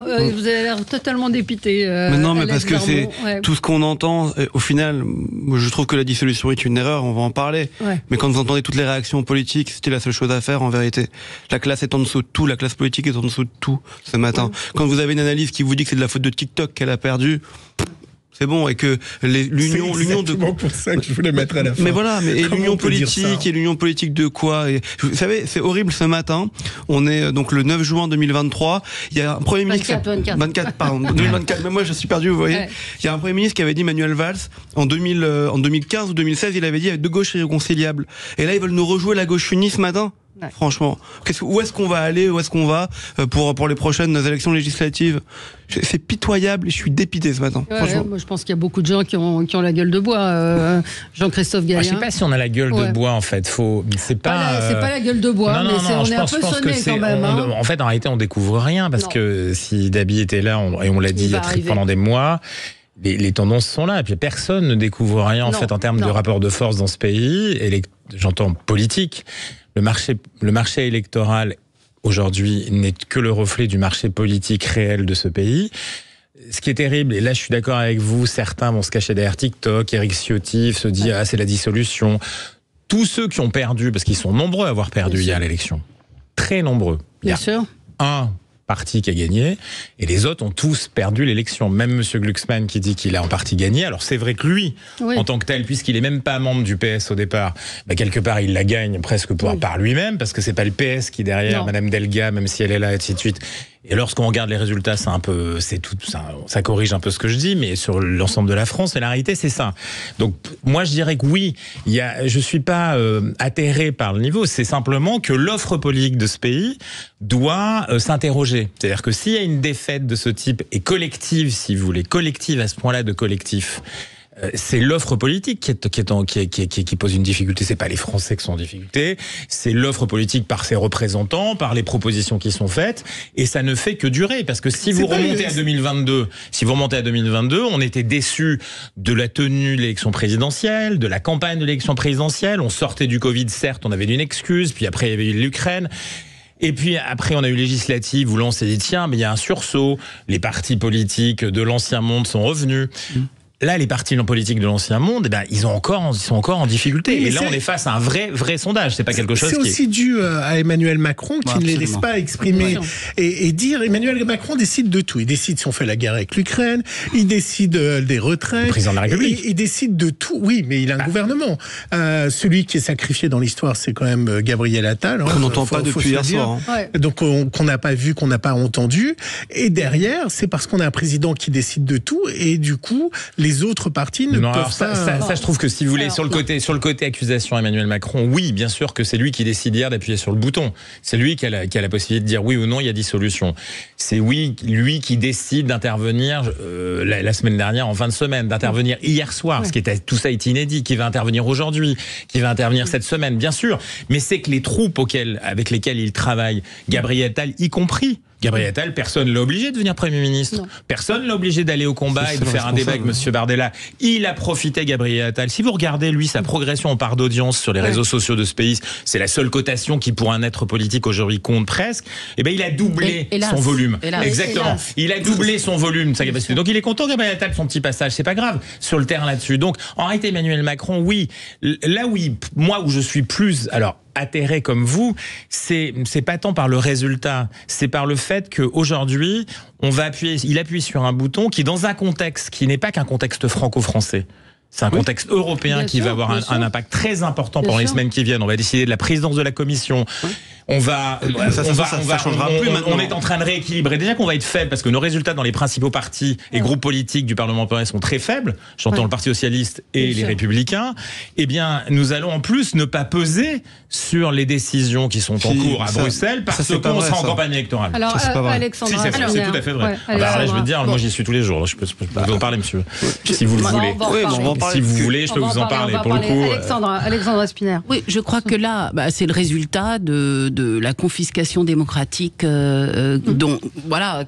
Vous avez l'air totalement dépité. Mais non, mais parce que c'est tout ce qu'on entend. Au final, je trouve que la dissolution est une erreur. On va en parler. Ouais. Mais quand vous entendez toutes les réactions politiques, c'était la seule chose à faire en vérité. La classe est en dessous de tout. La classe politique est en dessous de tout ce matin. Ouais. Quand vous avez une analyse qui vous dit que c'est de la faute de TikTok qu'elle a perdu. C'est bon, et que l'union de... C'est pour ça que je voulais mettre à la fin. Mais voilà, mais l'union politique, et l'union politique de quoi et, vous savez, c'est horrible ce matin. On est donc le 9 juin 2023. Il y a un Premier ministre... 24, pardon, 2024. Même moi, je suis perdu, vous voyez. Ouais. Il y a un Premier ministre qui avait dit, Manuel Valls, en 2015 ou 2016, il avait dit avec deux gauches irréconciliables. Et là, ils veulent nous rejouer la gauche unie ce matin. Ouais. Franchement, où est-ce qu'on va aller, où est-ce qu'on va pour les prochaines élections législatives? C'est pitoyable et je suis dépité ce matin. Ouais, moi je pense qu'il y a beaucoup de gens qui ont la gueule de bois. Jean-Christophe Gallien. Je sais pas si on a la gueule de bois en fait. C'est pas la gueule de bois, non, mais on est un peu sonné quand même. En fait, en réalité, on découvre rien parce que si Dabi était là, et on l'a dit pendant des mois. Les tendances sont là, et puis personne ne découvre rien en fait en termes de rapport de force dans ce pays, et j'entends politique. Le marché électoral aujourd'hui n'est que le reflet du marché politique réel de ce pays. Ce qui est terrible, et là je suis d'accord avec vous, certains vont se cacher derrière TikTok, Éric Ciotti se dit c'est la dissolution. Tous ceux qui ont perdu, parce qu'ils sont nombreux à avoir perdu hier l'élection, très nombreux. Bien sûr. Un parti qui a gagné, et les autres ont tous perdu l'élection. Même M. Glucksmann qui dit qu'il a en partie gagné. Alors c'est vrai que lui, en tant que tel, puisqu'il est même pas membre du PS au départ, quelque part il la gagne presque par lui-même, parce que c'est pas le PS qui est derrière, Madame Delga, même si elle est là, et ainsi de suite. Et lorsqu'on regarde les résultats, ça corrige un peu ce que je dis, mais sur l'ensemble de la France, et la réalité, c'est ça. Donc, moi, je dirais que oui, je suis pas atterré par le niveau, c'est simplement que l'offre politique de ce pays doit s'interroger. C'est-à-dire que s'il y a une défaite de ce type, et collective, si vous voulez, collective à ce point-là de collectif, c'est l'offre politique qui pose une difficulté. C'est pas les Français qui sont en difficulté. C'est l'offre politique par ses représentants, par les propositions qui sont faites. Et ça ne fait que durer. Parce que si vous remontez à 2022, on était déçus de la tenue de l'élection présidentielle, de la campagne de l'élection présidentielle. On sortait du Covid, certes, on avait une excuse. Puis après, il y avait eu l'Ukraine. Et puis après, on a eu législative où là, on s'est dit, tiens, mais il y a un sursaut. Les partis politiques de l'ancien monde sont revenus. Là, les partis politiques de l'ancien monde, ils sont encore en difficulté. Oui, et là, on est face à un vrai sondage. C'est pas quelque chose. C'est aussi dû à Emmanuel Macron qui ne les laisse pas exprimer et dire. Emmanuel Macron décide de tout. Il décide si on fait la guerre avec l'Ukraine. Il décide des retraites. Le président de la République. Il décide de tout. Oui, mais il a un gouvernement. Celui qui est sacrifié dans l'histoire, c'est quand même Gabriel Attal. Qu'on n'entend pas depuis hier soir. Donc qu'on n'a pas vu, qu'on n'a pas entendu. Et derrière, c'est parce qu'on a un président qui décide de tout. Et du coup, les autres partis ne peuvent pas... Ça, je trouve que si vous voulez, sur le côté accusation Emmanuel Macron, oui, bien sûr que c'est lui qui décide hier d'appuyer sur le bouton. C'est lui qui a la possibilité de dire oui ou non, il y a dissolution. C'est lui qui décide d'intervenir la semaine dernière, en fin de semaine, d'intervenir hier soir, tout ça est inédit, qui va intervenir aujourd'hui, qui va intervenir cette semaine, bien sûr. Mais c'est que les troupes avec lesquelles il travaille, Gabriel Attal y compris, Gabriel Attal, personne l'a obligé de devenir Premier ministre. Non. Personne l'a obligé d'aller au combat et de faire un débat avec M. Bardella. Il a profité, Gabriel Attal. Si vous regardez, lui, sa progression en part d'audience sur les réseaux sociaux de ce pays, c'est la seule cotation qui, pour un être politique aujourd'hui, compte presque. Eh ben, il a doublé son volume. Exactement. Il a doublé son volume, sa capacité. Donc, il est content, Gabriel Attal, de son petit passage. C'est pas grave sur le terrain là-dessus. Donc, en réalité, Emmanuel Macron, oui. Là, oui, moi, où je suis plus... Alors, atterré comme vous, c'est pas tant par le résultat, c'est par le fait qu'aujourd'hui, il appuie sur un bouton qui, dans un contexte qui n'est pas qu'un contexte franco-français, c'est un contexte européen qui va avoir un impact très important pendant les semaines qui viennent. On va décider de la présidence de la Commission. On est en train de rééquilibrer. Déjà qu'on va être faible parce que nos résultats dans les principaux partis et groupes politiques du Parlement européen sont très faibles. J'entends le Parti socialiste et les Républicains. Eh bien, nous allons en plus ne pas peser sur les décisions qui sont en cours à Bruxelles parce qu'on sera en campagne électorale. Alors, Alexandra, c'est tout à fait vrai. Là, je veux dire, moi j'y suis tous les jours. Je peux vous en parler, monsieur, si vous le voulez. Si vous voulez, je peux vous en parler. Pour le coup, Alexandra Spinner. Oui, je crois que là, c'est le résultat de de la confiscation démocratique dont voilà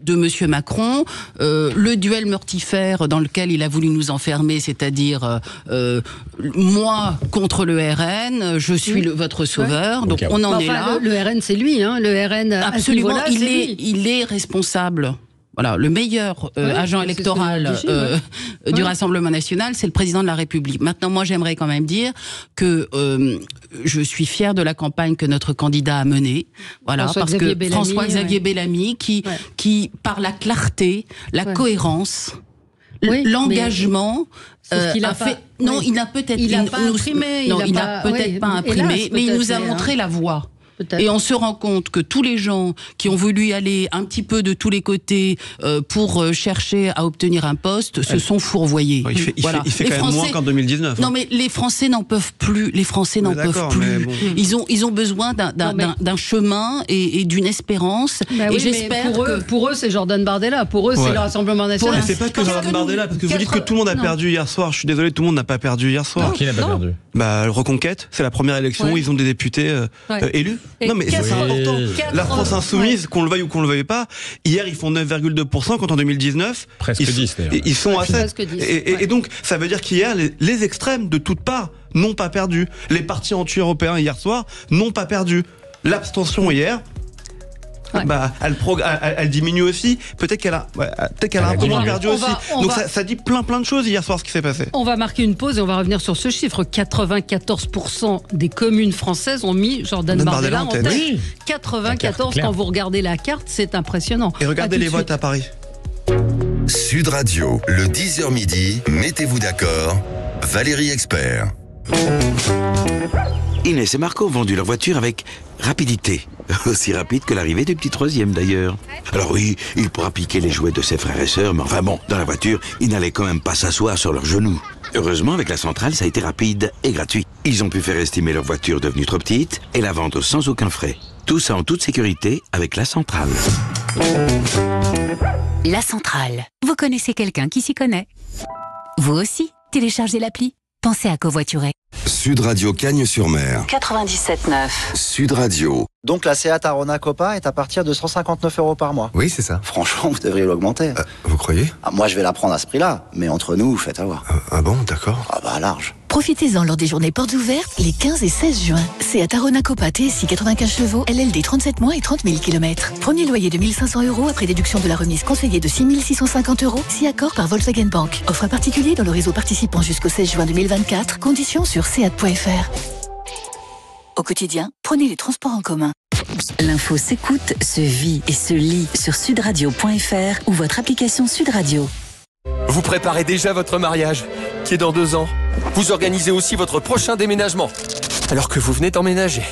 de Monsieur Macron, le duel mortifère dans lequel il a voulu nous enfermer, c'est-à-dire moi contre le RN, je suis votre sauveur. Donc on en est là. Le RN, c'est lui, hein. Le RN, absolument, il est responsable. Voilà, le meilleur agent électoral du Rassemblement national, c'est le président de la République. Maintenant, moi, j'aimerais quand même dire que je suis fière de la campagne que notre candidat a menée. Voilà, François-Xavier Bellamy, qui par la clarté, la cohérence, l'engagement, a fait. Non, il n'a peut-être pas imprimé. Non, il n'a peut-être pas imprimé, mais il nous a montré la voie. Et on se rend compte que tous les gens qui ont voulu aller un petit peu de tous les côtés pour chercher à obtenir un poste se sont fourvoyés. Il fait quand même moins qu'en 2019. Non, mais les Français n'en peuvent plus. Les Français n'en peuvent plus. Bon. Ils ont besoin d'un chemin et d'une espérance. Et j'espère que pour eux, c'est Jordan Bardella. Pour eux, c'est le Rassemblement national. C'est pas que Jordan Bardella, parce que vous dites que tout le monde a perdu hier soir. Je suis désolé, tout le monde n'a pas perdu hier soir. Qui n'a pas perdu? Reconquête, c'est la première élection où ils ont des députés élus. Non mais c'est important. La France insoumise, qu'on le veuille ou qu'on le veuille pas, hier ils font 9,2% quand en 2019 presque 10 d'ailleurs. Ils sont à 7. Et donc ça veut dire qu'hier les extrêmes de toutes parts n'ont pas perdu. Les partis anti-européens hier soir n'ont pas perdu. L'abstention hier, elle diminue aussi. Peut-être qu'elle a un peu moins perdu aussi. Donc ça dit plein de choses hier soir ce qui s'est passé. On va marquer une pause et on va revenir sur ce chiffre. 94% des communes françaises ont mis Jordan Bardella en tête. Oui. 94, quand vous regardez la carte, c'est impressionnant. Et regardez les votes à Paris. Sud Radio, le 10h midi, mettez-vous d'accord, Valérie Expert. Inès et Marco ont vendu leur voiture avec rapidité. Aussi rapide que l'arrivée du petit troisième d'ailleurs. Alors oui, il pourra piquer les jouets de ses frères et sœurs, mais enfin bon, dans la voiture, il n'allait quand même pas s'asseoir sur leurs genoux. Heureusement, avec la centrale, ça a été rapide et gratuit. Ils ont pu faire estimer leur voiture devenue trop petite et la vendre sans aucun frais. Tout ça en toute sécurité avec la centrale. La centrale. Vous connaissez quelqu'un qui s'y connaît? Vous aussi, téléchargez l'appli. Pensez à covoiturer. Sud Radio Cagnes-sur-Mer. 97.9. Sud Radio. Donc la Seat Arona Copa est à partir de 159 € par mois. Oui, c'est ça. Franchement, vous devriez l'augmenter. Vous croyez? Moi, je vais la prendre à ce prix-là, mais entre nous, faites avoir. Ah bon, d'accord. Large. Profitez-en lors des journées portes ouvertes les 15 et 16 juin. Seat Arona Copa TSI 95 chevaux, LLD 37 mois et 30 000 km. Premier loyer de 1 500 € après déduction de la remise conseillée de 6 650 €, si accord par Volkswagen Bank. Offre à particulier dans le réseau participant jusqu'au 16 juin 2024. Conditions sur seat.fr. Au quotidien, prenez les transports en commun. L'info s'écoute, se vit et se lit sur sudradio.fr ou votre application Sud Radio. Vous préparez déjà votre mariage, qui est dans 2 ans. Vous organisez aussi votre prochain déménagement, alors que vous venez d'emménager.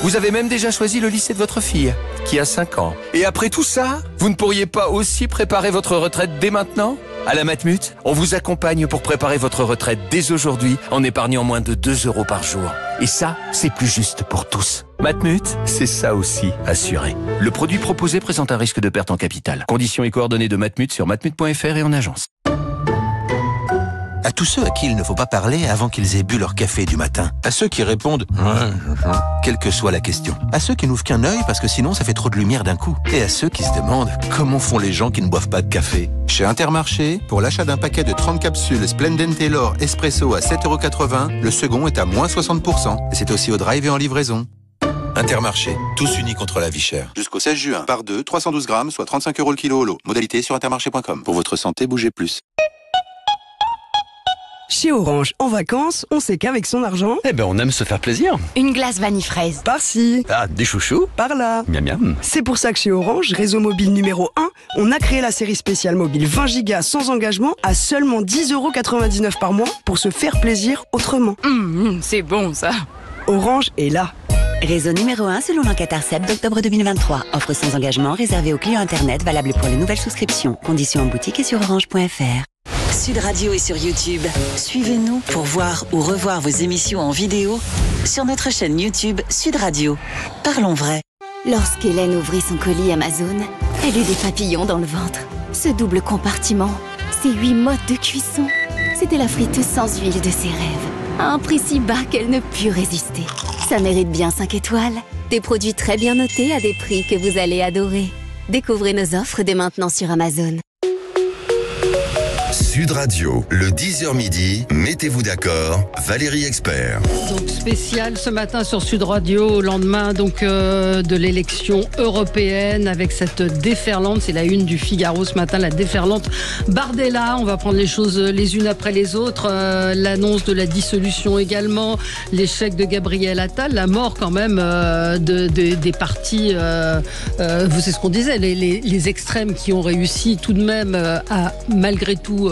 Vous avez même déjà choisi le lycée de votre fille, qui a 5 ans. Et après tout ça, vous ne pourriez pas aussi préparer votre retraite dès maintenant ? À la Matmut, on vous accompagne pour préparer votre retraite dès aujourd'hui en épargnant moins de 2 € par jour. Et ça, c'est plus juste pour tous. Matmut, c'est ça aussi, assuré. Le produit proposé présente un risque de perte en capital. Conditions et coordonnées de Matmut sur matmut.fr et en agence. À tous ceux à qui il ne faut pas parler avant qu'ils aient bu leur café du matin. À ceux qui répondent « ouais, quelle que soit la question. À ceux qui n'ouvrent qu'un œil parce que sinon ça fait trop de lumière d'un coup. Et à ceux qui se demandent comment font les gens qui ne boivent pas de café. Chez Intermarché, pour l'achat d'un paquet de 30 capsules Splendid Taylor Espresso à 7,80 €, le second est à moins 60%. Et c'est aussi au drive et en livraison. Intermarché, tous unis contre la vie chère. Jusqu'au 16 juin, par 2, 312 grammes, soit 35 € le kilo au lot. Modalité sur intermarché.com. Pour votre santé, bougez plus. Chez Orange, en vacances, on sait qu'avec son argent... on aime se faire plaisir. Une glace vanille fraise. Par-ci. Ah, des chouchous. Par là. Miam miam. C'est pour ça que chez Orange, réseau mobile numéro 1, on a créé la série spéciale mobile 20 Go sans engagement à seulement 10,99 € par mois pour se faire plaisir autrement. C'est bon ça. Orange est là. Réseau numéro 1 selon l'enquête ARCEP d'octobre 2023. Offre sans engagement réservée aux clients Internet valable pour les nouvelles souscriptions. Conditions en boutique et sur orange.fr. Sud Radio est sur YouTube. Suivez-nous pour voir ou revoir vos émissions en vidéo sur notre chaîne YouTube Sud Radio. Parlons vrai. Lorsqu'Hélène ouvrit son colis Amazon, elle eut des papillons dans le ventre. Ce double compartiment, ces 8 modes de cuisson, c'était la friteuse sans huile de ses rêves. À un prix si bas qu'elle ne put résister. Ça mérite bien 5 étoiles. Des produits très bien notés à des prix que vous allez adorer. Découvrez nos offres dès maintenant sur Amazon. Sud Radio, le 10h midi, mettez-vous d'accord, Valérie Expert. Donc spécial ce matin sur Sud Radio, au lendemain donc de l'élection européenne, avec cette déferlante, c'est la une du Figaro ce matin, la déferlante Bardella. On va prendre les choses les unes après les autres. L'annonce de la dissolution également, l'échec de Gabriel Attal, la mort quand même des partis, vous savez ce qu'on disait, les extrêmes qui ont réussi tout de même à malgré tout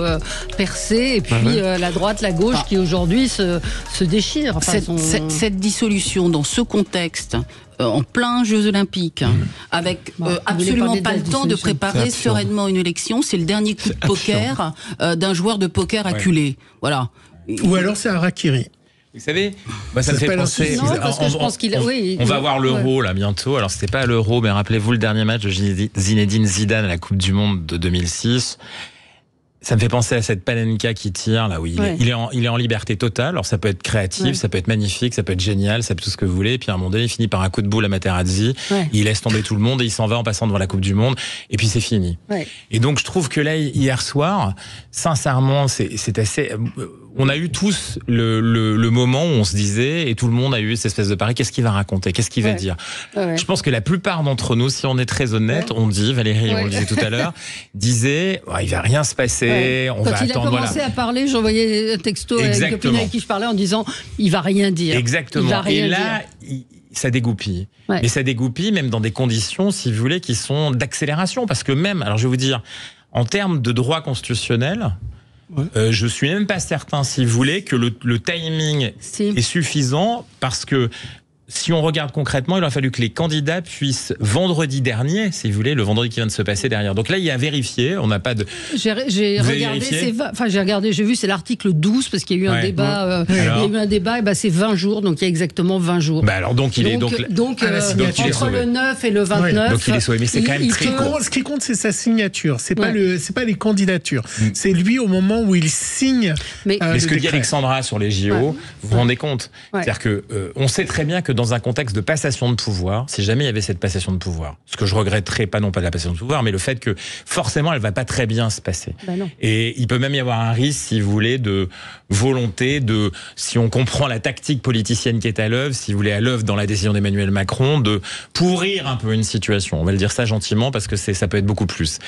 percer, et puis la droite, la gauche qui aujourd'hui se déchire. Enfin, cette dissolution dans ce contexte, en plein Jeux Olympiques, avec absolument pas le temps de préparer sereinement une élection, c'est le dernier coup de poker d'un joueur de poker acculé. Voilà. Ou alors c'est un harakiri. Vous savez, moi ça me fait penser. On va voir l'Euro là bientôt. Alors c'était pas l'Euro, mais rappelez-vous le dernier match de Zinedine Zidane à la Coupe du Monde de 2006. Ça me fait penser à cette Panenka qui tire là où il est en liberté totale. Alors ça peut être créatif, ça peut être magnifique, ça peut être génial, ça peut être tout ce que vous voulez. Et puis à un moment donné, il finit par un coup de boule à Materazzi. Il laisse tomber tout le monde et il s'en va en passant devant la Coupe du Monde. Et puis c'est fini. Et donc je trouve que là hier soir, sincèrement, c'est assez. On a eu tous le moment où on se disait, et tout le monde a eu cette espèce de pari, qu'est-ce qu'il va raconter, qu'est-ce qu'il va dire. Je pense que la plupart d'entre nous, si on est très honnête, on dit, Valérie, on le disait tout à l'heure, disait, il va rien se passer, on va attendre. Quand il a commencé à parler, j'envoyais un texto à une copine avec qui je parlais en disant, il va rien dire. Exactement. Et là, ça dégoupille. Mais ça dégoupille même dans des conditions, si vous voulez, qui sont d'accélération. Parce que même, alors je vais vous dire, en termes de droit constitutionnel, je suis même pas certain, si vous voulez, que le timing est suffisant, parce que si on regarde concrètement, il aurait fallu que les candidats puissent vendredi dernier, si vous voulez, le vendredi qui vient de se passer derrière. Donc là, il y a vérifié, on n'a pas de... J'ai regardé, j'ai vu, c'est l'article 12, parce qu'il y a eu un débat, il y a eu un débat, et c'est 20 jours, donc il y a exactement 20 jours. Alors donc il est entre le 9 et le 29. Donc il est sauvé, mais c'est quand même très court. Ce qui compte, c'est sa signature, c'est pas les candidatures. C'est lui au moment où il signe. Mais ce que dit Alexandra sur les JO, vous vous rendez compte? C'est-à-dire que on sait très bien que dans un contexte de passation de pouvoir, si jamais il y avait cette passation de pouvoir, ce que je regretterais pas, non pas de la passation de pouvoir, mais le fait que forcément elle va pas très bien se passer. Et il peut même y avoir un risque, si vous voulez, de volonté de, si on comprend la tactique politicienne qui est à l'œuvre, si vous voulez, à l'œuvre dans la décision d'Emmanuel Macron, de pourrir un peu une situation. On va le dire ça gentiment parce que ça peut être beaucoup plus.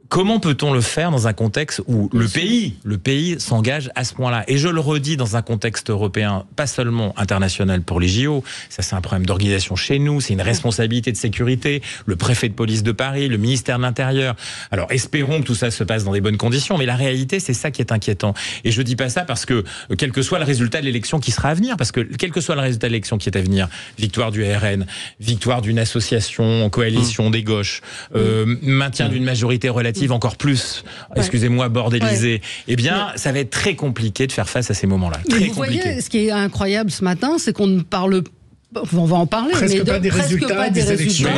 Comment peut-on le faire dans un contexte où le pays s'engage à ce point-là? Et je le redis, dans un contexte européen, pas seulement international pour les JO, ça c'est un problème d'organisation chez nous, c'est une responsabilité de sécurité, le préfet de police de Paris, le ministère de l'Intérieur. Alors espérons que tout ça se passe dans des bonnes conditions, mais la réalité c'est ça qui est inquiétant. Et je dis pas ça parce que, quel que soit le résultat de l'élection qui sera à venir, parce que quel que soit le résultat de l'élection qui est à venir, victoire du RN, victoire d'une association, coalition des gauches, maintien d'une majorité relative, encore plus, excusez-moi, bordélisé, eh bien, ça va être très compliqué de faire face à ces moments-là. Très compliqué. Voyez, ce qui est incroyable ce matin, c'est qu'on ne parle pas. On va en parler, presque pas des résultats des élections.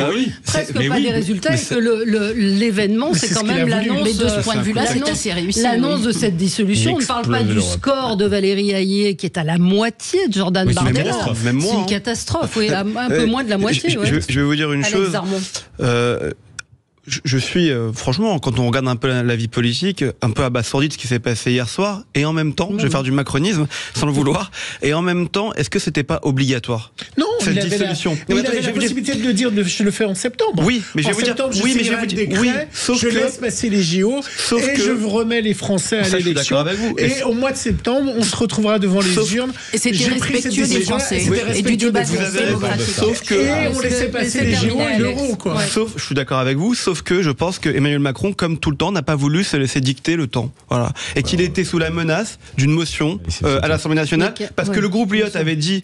Presque pas des résultats, et que l'événement, c'est quand même l'annonce. Mais de ce point de vue-là, c'est assez réussi. L'annonce de cette dissolution. On ne parle pas du score de Valérie Hayé, qui est à la moitié de Jordan Bardella. C'est une catastrophe, un peu moins de la moitié. Je vais vous dire une chose. Je suis, franchement, quand on regarde un peu la vie politique, un peu abasourdi de ce qui s'est passé hier soir, et en même temps, je vais faire du macronisme, sans le vouloir, et en même temps, est-ce que c'était pas obligatoire? Non, cette dissolution. Il avait la possibilité de le dire, je le fais en septembre. Oui, mais je vais vous dire, je laisse passer les JO, et je remets les Français à l'élection. Et au mois de septembre, on se retrouvera devant les urnes. Et c'était respectueux des Français. Et du débat démocratique. Et on laissait passer les JO et l'euro, quoi. Sauf, je suis d'accord avec vous, sauf que je pense que Emmanuel Macron, comme tout le temps, n'a pas voulu se laisser dicter le temps. Voilà. Et qu'il était sous la menace d'une motion à l'Assemblée nationale, parce que le groupe Lyotte avait dit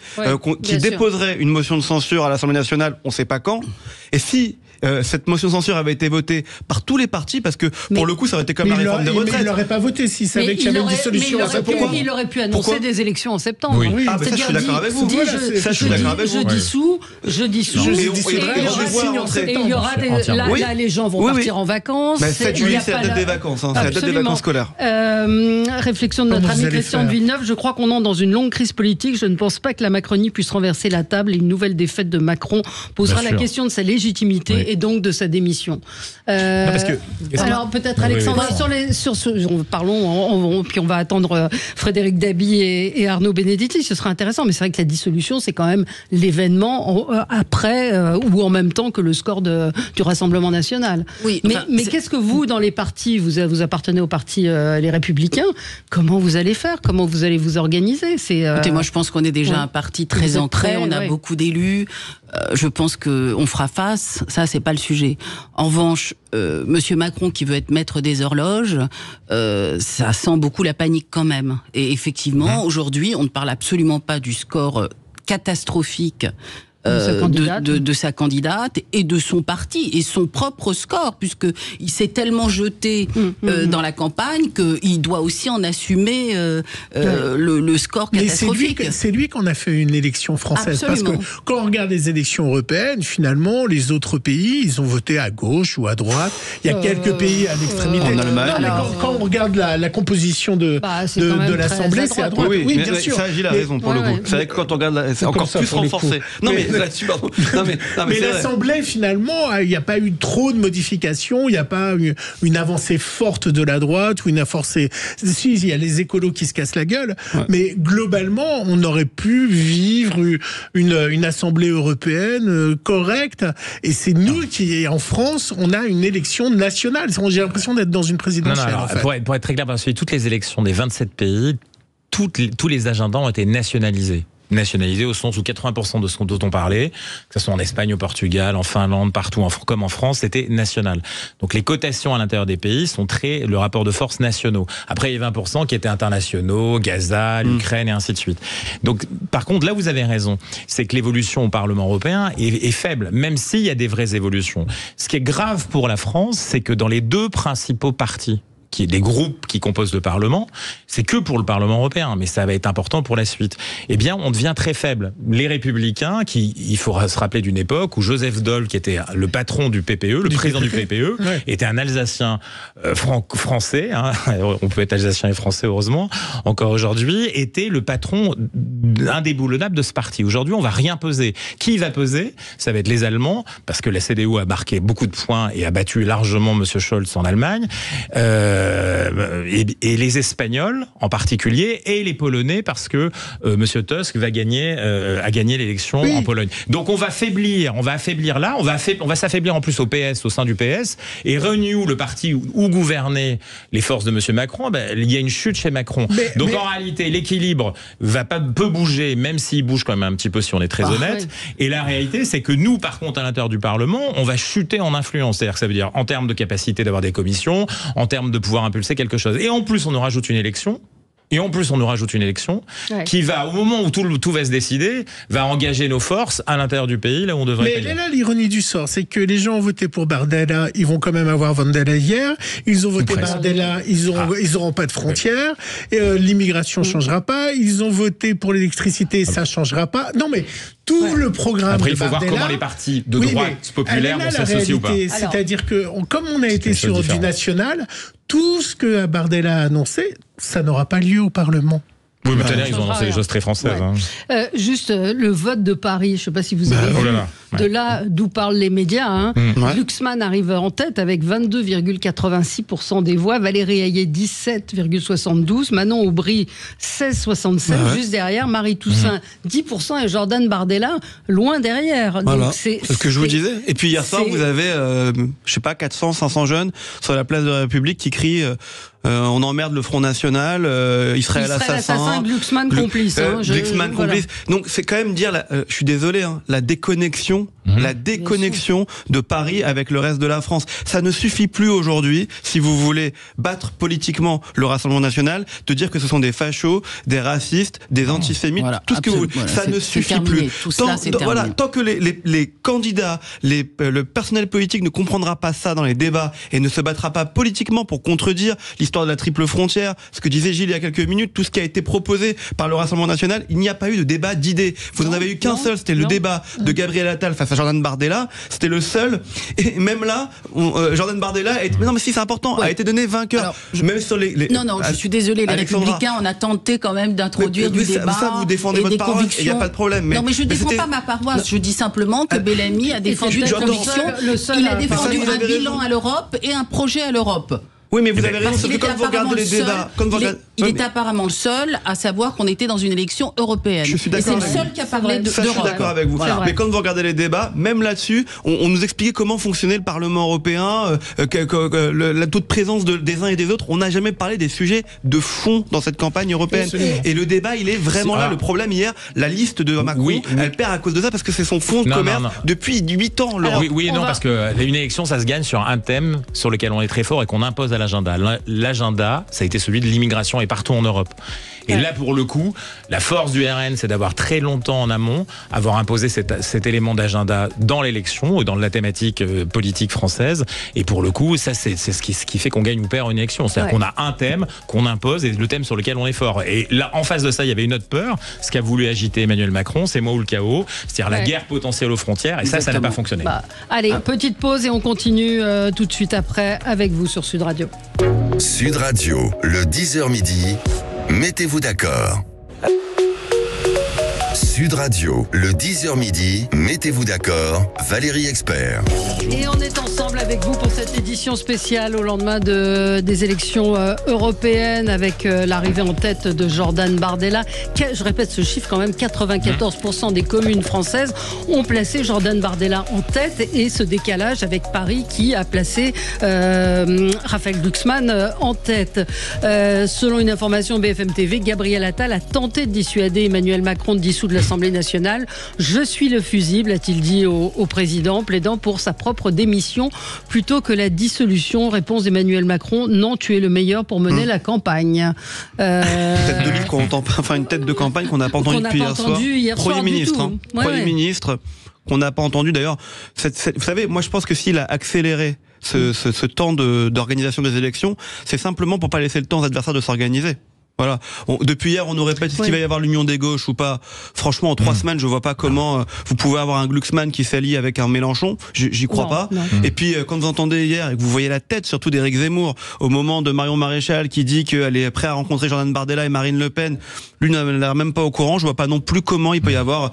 qu'il déposerait une motion de censure à l'Assemblée nationale, on ne sait pas quand. Et si cette motion de censure avait été votée par tous les partis parce que pour le coup ça aurait été comme la réforme des retraites. Mais il n'aurait pas voté s'il savait qu'il y avait une dissolution. Il aurait pu annoncer des élections en septembre. Oui. Ah, ça je suis d'accord avec vous. Je dissous. Et il y aura là les gens vont partir en vacances. C'est la date des vacances. C'est la date des vacances scolaires. Réflexion de notre ami Christian de Villeneuve. Je crois qu'on entre dans une longue crise politique. Je ne pense pas que la Macronie puisse renverser la table et une nouvelle défaite de Macron posera la question de sa légitimité et donc de sa démission. Alors peut-être Alexandra, parlons, puis on va attendre Frédéric Dabi et Arnaud Benedetti, ce sera intéressant, mais c'est vrai que la dissolution, c'est quand même l'événement après ou en même temps que le score du Rassemblement national. Oui, mais qu'est-ce que vous, dans les partis, vous appartenez au parti Les Républicains, comment vous allez faire? Comment vous allez vous organiser? Écoutez, moi je pense qu'on est déjà un parti très ancré, on a beaucoup d'élus, je pense qu'on fera face, ça c'est pas le sujet. En revanche, Monsieur Macron qui veut être maître des horloges, ça sent beaucoup la panique quand même. Et effectivement, aujourd'hui, on ne parle absolument pas du score catastrophique de sa candidate et de son parti et son propre score, puisqu'il s'est tellement jeté dans la campagne qu'il doit aussi en assumer le score catastrophique. Mais c'est lui qu'on a fait une élection française. Absolument. Parce que quand on regarde les élections européennes, finalement, les autres pays, ils ont voté à gauche ou à droite. Il y a quelques pays à l'extrémité. En Allemagne. Quand on regarde la composition de l'Assemblée, c'est à droite. Oui, bien sûr. Ça, Gilles a raison pour le coup. C'est vrai que quand on regarde, c'est encore plus renforcé. Non, mais là-dessus, pardon. Mais l'Assemblée, finalement, il n'y a pas eu trop de modifications, il n'y a pas eu une avancée forte de la droite ou une avancée. Si, il y a les écolos qui se cassent la gueule, mais globalement, on aurait pu vivre une Assemblée européenne correcte. Et c'est nous qui, en France, on a une élection nationale. J'ai l'impression d'être dans une présidentielle. En fait. Pour être très clair, parce que toutes les élections des 27 pays, tous les agendas ont été nationalisés au sens où 80% de ce dont on parlait, que ce soit en Espagne, au Portugal, en Finlande, partout, comme en France, c'était national. Donc les cotations à l'intérieur des pays sont le rapport de force nationaux. Après, il y a 20% qui étaient internationaux, Gaza, l'Ukraine et ainsi de suite. Donc, par contre, là, vous avez raison. C'est que l'évolution au Parlement européen est faible, même s'il y a des vraies évolutions. Ce qui est grave pour la France, c'est que dans les deux principaux partis, les groupes qui composent le Parlement, c'est que pour le Parlement européen, mais ça va être important pour la suite. Eh bien, on devient très faible. Les Républicains, il faut se rappeler d'une époque où Joseph Daul, qui était le patron du PPE, le président du PPE, était un Alsacien français, hein, on peut être Alsacien et français heureusement, encore aujourd'hui, était le patron indéboulonnable de ce parti. Aujourd'hui, on va rien peser. Qui va peser? Ça va être les Allemands, parce que la CDU a marqué beaucoup de points et a battu largement M. Scholz en Allemagne. Et les Espagnols en particulier, et les Polonais, parce que Monsieur Tusk a gagné l'élection en Pologne. Donc on va affaiblir là, on va s'affaiblir en plus au sein du PS, et Renew, le parti où gouvernaient les forces de Monsieur Macron, il y a une chute chez Macron. Donc en réalité, l'équilibre peut bouger, même s'il bouge quand même un petit peu si on est très honnête. Et la réalité, c'est que nous, par contre, à l'intérieur du Parlement, on va chuter en influence. C'est-à-dire que ça veut dire en termes de capacité d'avoir des commissions, en termes de pouvoir impulser quelque chose. Et en plus, on nous rajoute une élection. Qui va, au moment où tout va se décider, va engager nos forces à l'intérieur du pays, là où on devrait payer. Mais là, l'ironie du sort, c'est que les gens ont voté pour Bardella, ils vont quand même avoir Vandela hier, ils ont voté Bardella, ils auront pas de frontières, l'immigration changera pas, ils ont voté pour l'électricité, ça changera pas. Non mais tout le programme Après, de Bardella... Après, il faut voir comment les partis de droite populaires vont s'associer ou pas. C'est-à-dire que, comme on a été sur du national, tout ce que Bardella a annoncé, ça n'aura pas lieu au Parlement. Oui, mais ils ont annoncé des choses très françaises. Juste le vote de Paris, je ne sais pas si vous avez vu, de là d'où parlent les médias. Glucksmann arrive en tête avec 22,86% des voix, Valérie Hayet 17,72%, Manon Aubry 16,67%, juste derrière, Marie Toussaint 10% et Jordan Bardella loin derrière. Voilà. Donc c'est ce que je vous disais. Et puis hier soir, vous avez, 400, 500 jeunes sur la place de la République qui crient on emmerde le Front National, Israël assassin, Glucksmann complice. Glucksmann complice. Donc c'est quand même dire, je suis désolé, la déconnexion, de Paris avec le reste de la France. Ça ne suffit plus aujourd'hui, si vous voulez battre politiquement le Rassemblement national, de dire que ce sont des fachos, des racistes, des antisémites, tout ce que vous voulez. Ça ne suffit plus. Tant que les candidats, le personnel politique ne comprendra pas ça dans les débats et ne se battra pas politiquement pour contredire l'histoire de la triple frontière, ce que disait Gilles il y a quelques minutes, tout ce qui a été proposé par le Rassemblement national, il n'y a pas eu de débat d'idées. Vous n'en avez eu qu'un seul, c'était le débat de Gabriel Attal face à Jordan Bardella. C'était le seul. Et même là, Jordan Bardella non mais si c'est important, a été donné vainqueur. Alors, même sur je suis désolé, les Républicains, on a tenté quand même d'introduire du débat. Ça, vous défendez votre paroisse, il n'y a pas de problème. Non mais je ne défends pas ma paroisse, je dis simplement que Bellamy a défendu des convictions. Il a défendu un bilan à l'Europe et un projet à l'Europe. Oui, mais vous avez raison, sauf que quand vous regardez les débats... Il est apparemment le seul à savoir qu'on était dans une élection européenne. Je suis d'accord. Et c'est le seul qui a parlé d'Europe. Je suis d'accord avec vous. Mais quand vous regardez les débats, même là-dessus, on nous expliquait comment fonctionnait le Parlement européen, le taux de présence des uns et des autres. On n'a jamais parlé des sujets de fond dans cette campagne européenne. Et le débat, il est vraiment là. Le problème hier, la liste de Macron, elle perd à cause de ça parce que c'est son fonds de commerce depuis 8 ans. Parce que une élection, ça se gagne sur un thème sur lequel on est très fort et qu'on impose à l'agenda. L'agenda, ça a été celui de l'immigration et partout en Europe. Et là, pour le coup, la force du RN, c'est d'avoir très longtemps en amont, avoir imposé cet élément d'agenda dans l'élection, dans la thématique politique française. Et pour le coup, ça, c'est ce qui fait qu'on gagne ou perd une élection. C'est-à-dire qu'on a un thème qu'on impose et le thème sur lequel on est fort. Et là, en face de ça, il y avait une autre peur. Ce qu'a voulu agiter Emmanuel Macron, c'est moi ou le chaos. C'est-à-dire la guerre potentielle aux frontières. Et ça n'a pas fonctionné. Allez, petite pause et on continue tout de suite après avec vous sur Sud Radio. Sud Radio, le 10h midi, mettez-vous d'accord. Sud Radio, le 10h midi, mettez-vous d'accord, Valérie Expert. Et on est ensemble avec vous pour cette édition spéciale au lendemain des élections européennes avec l'arrivée en tête de Jordan Bardella. Je répète ce chiffre quand même, 94% des communes françaises ont placé Jordan Bardella en tête et ce décalage avec Paris qui a placé Raphaël Glucksmann en tête. Selon une information BFM TV, Gabriel Attal a tenté de dissuader Emmanuel Macron de dissoudre l'Assemblée nationale. Je suis le fusible, a-t-il dit au président, plaidant pour sa propre démission plutôt que la dissolution. Réponse d'Emmanuel Macron: non, tu es le meilleur pour mener la campagne. Tête de livre qu'on entend pas, enfin une tête de campagne qu'on n'a pas entendue depuis hier soir. Premier ministre, Premier ministre qu'on n'a pas entendu d'ailleurs. Vous savez, moi je pense que s'il a accéléré ce temps d'organisation des élections, c'est simplement pour pas laisser le temps aux adversaires de s'organiser. Voilà. Depuis hier, on nous répète est-ce qu'il va y avoir l'union des gauches ou pas. Franchement, en 3 semaines, je vois pas comment vous pouvez avoir un Glucksmann qui s'allie avec un Mélenchon. J'y crois pas. Non. Et puis, quand vous entendez hier et que vous voyez la tête, surtout d'Éric Zemmour, au moment de Marion Maréchal qui dit qu'elle est prête à rencontrer Jordan Bardella et Marine Le Pen, lui n'a l'air même pas au courant. Je vois pas non plus comment il peut y avoir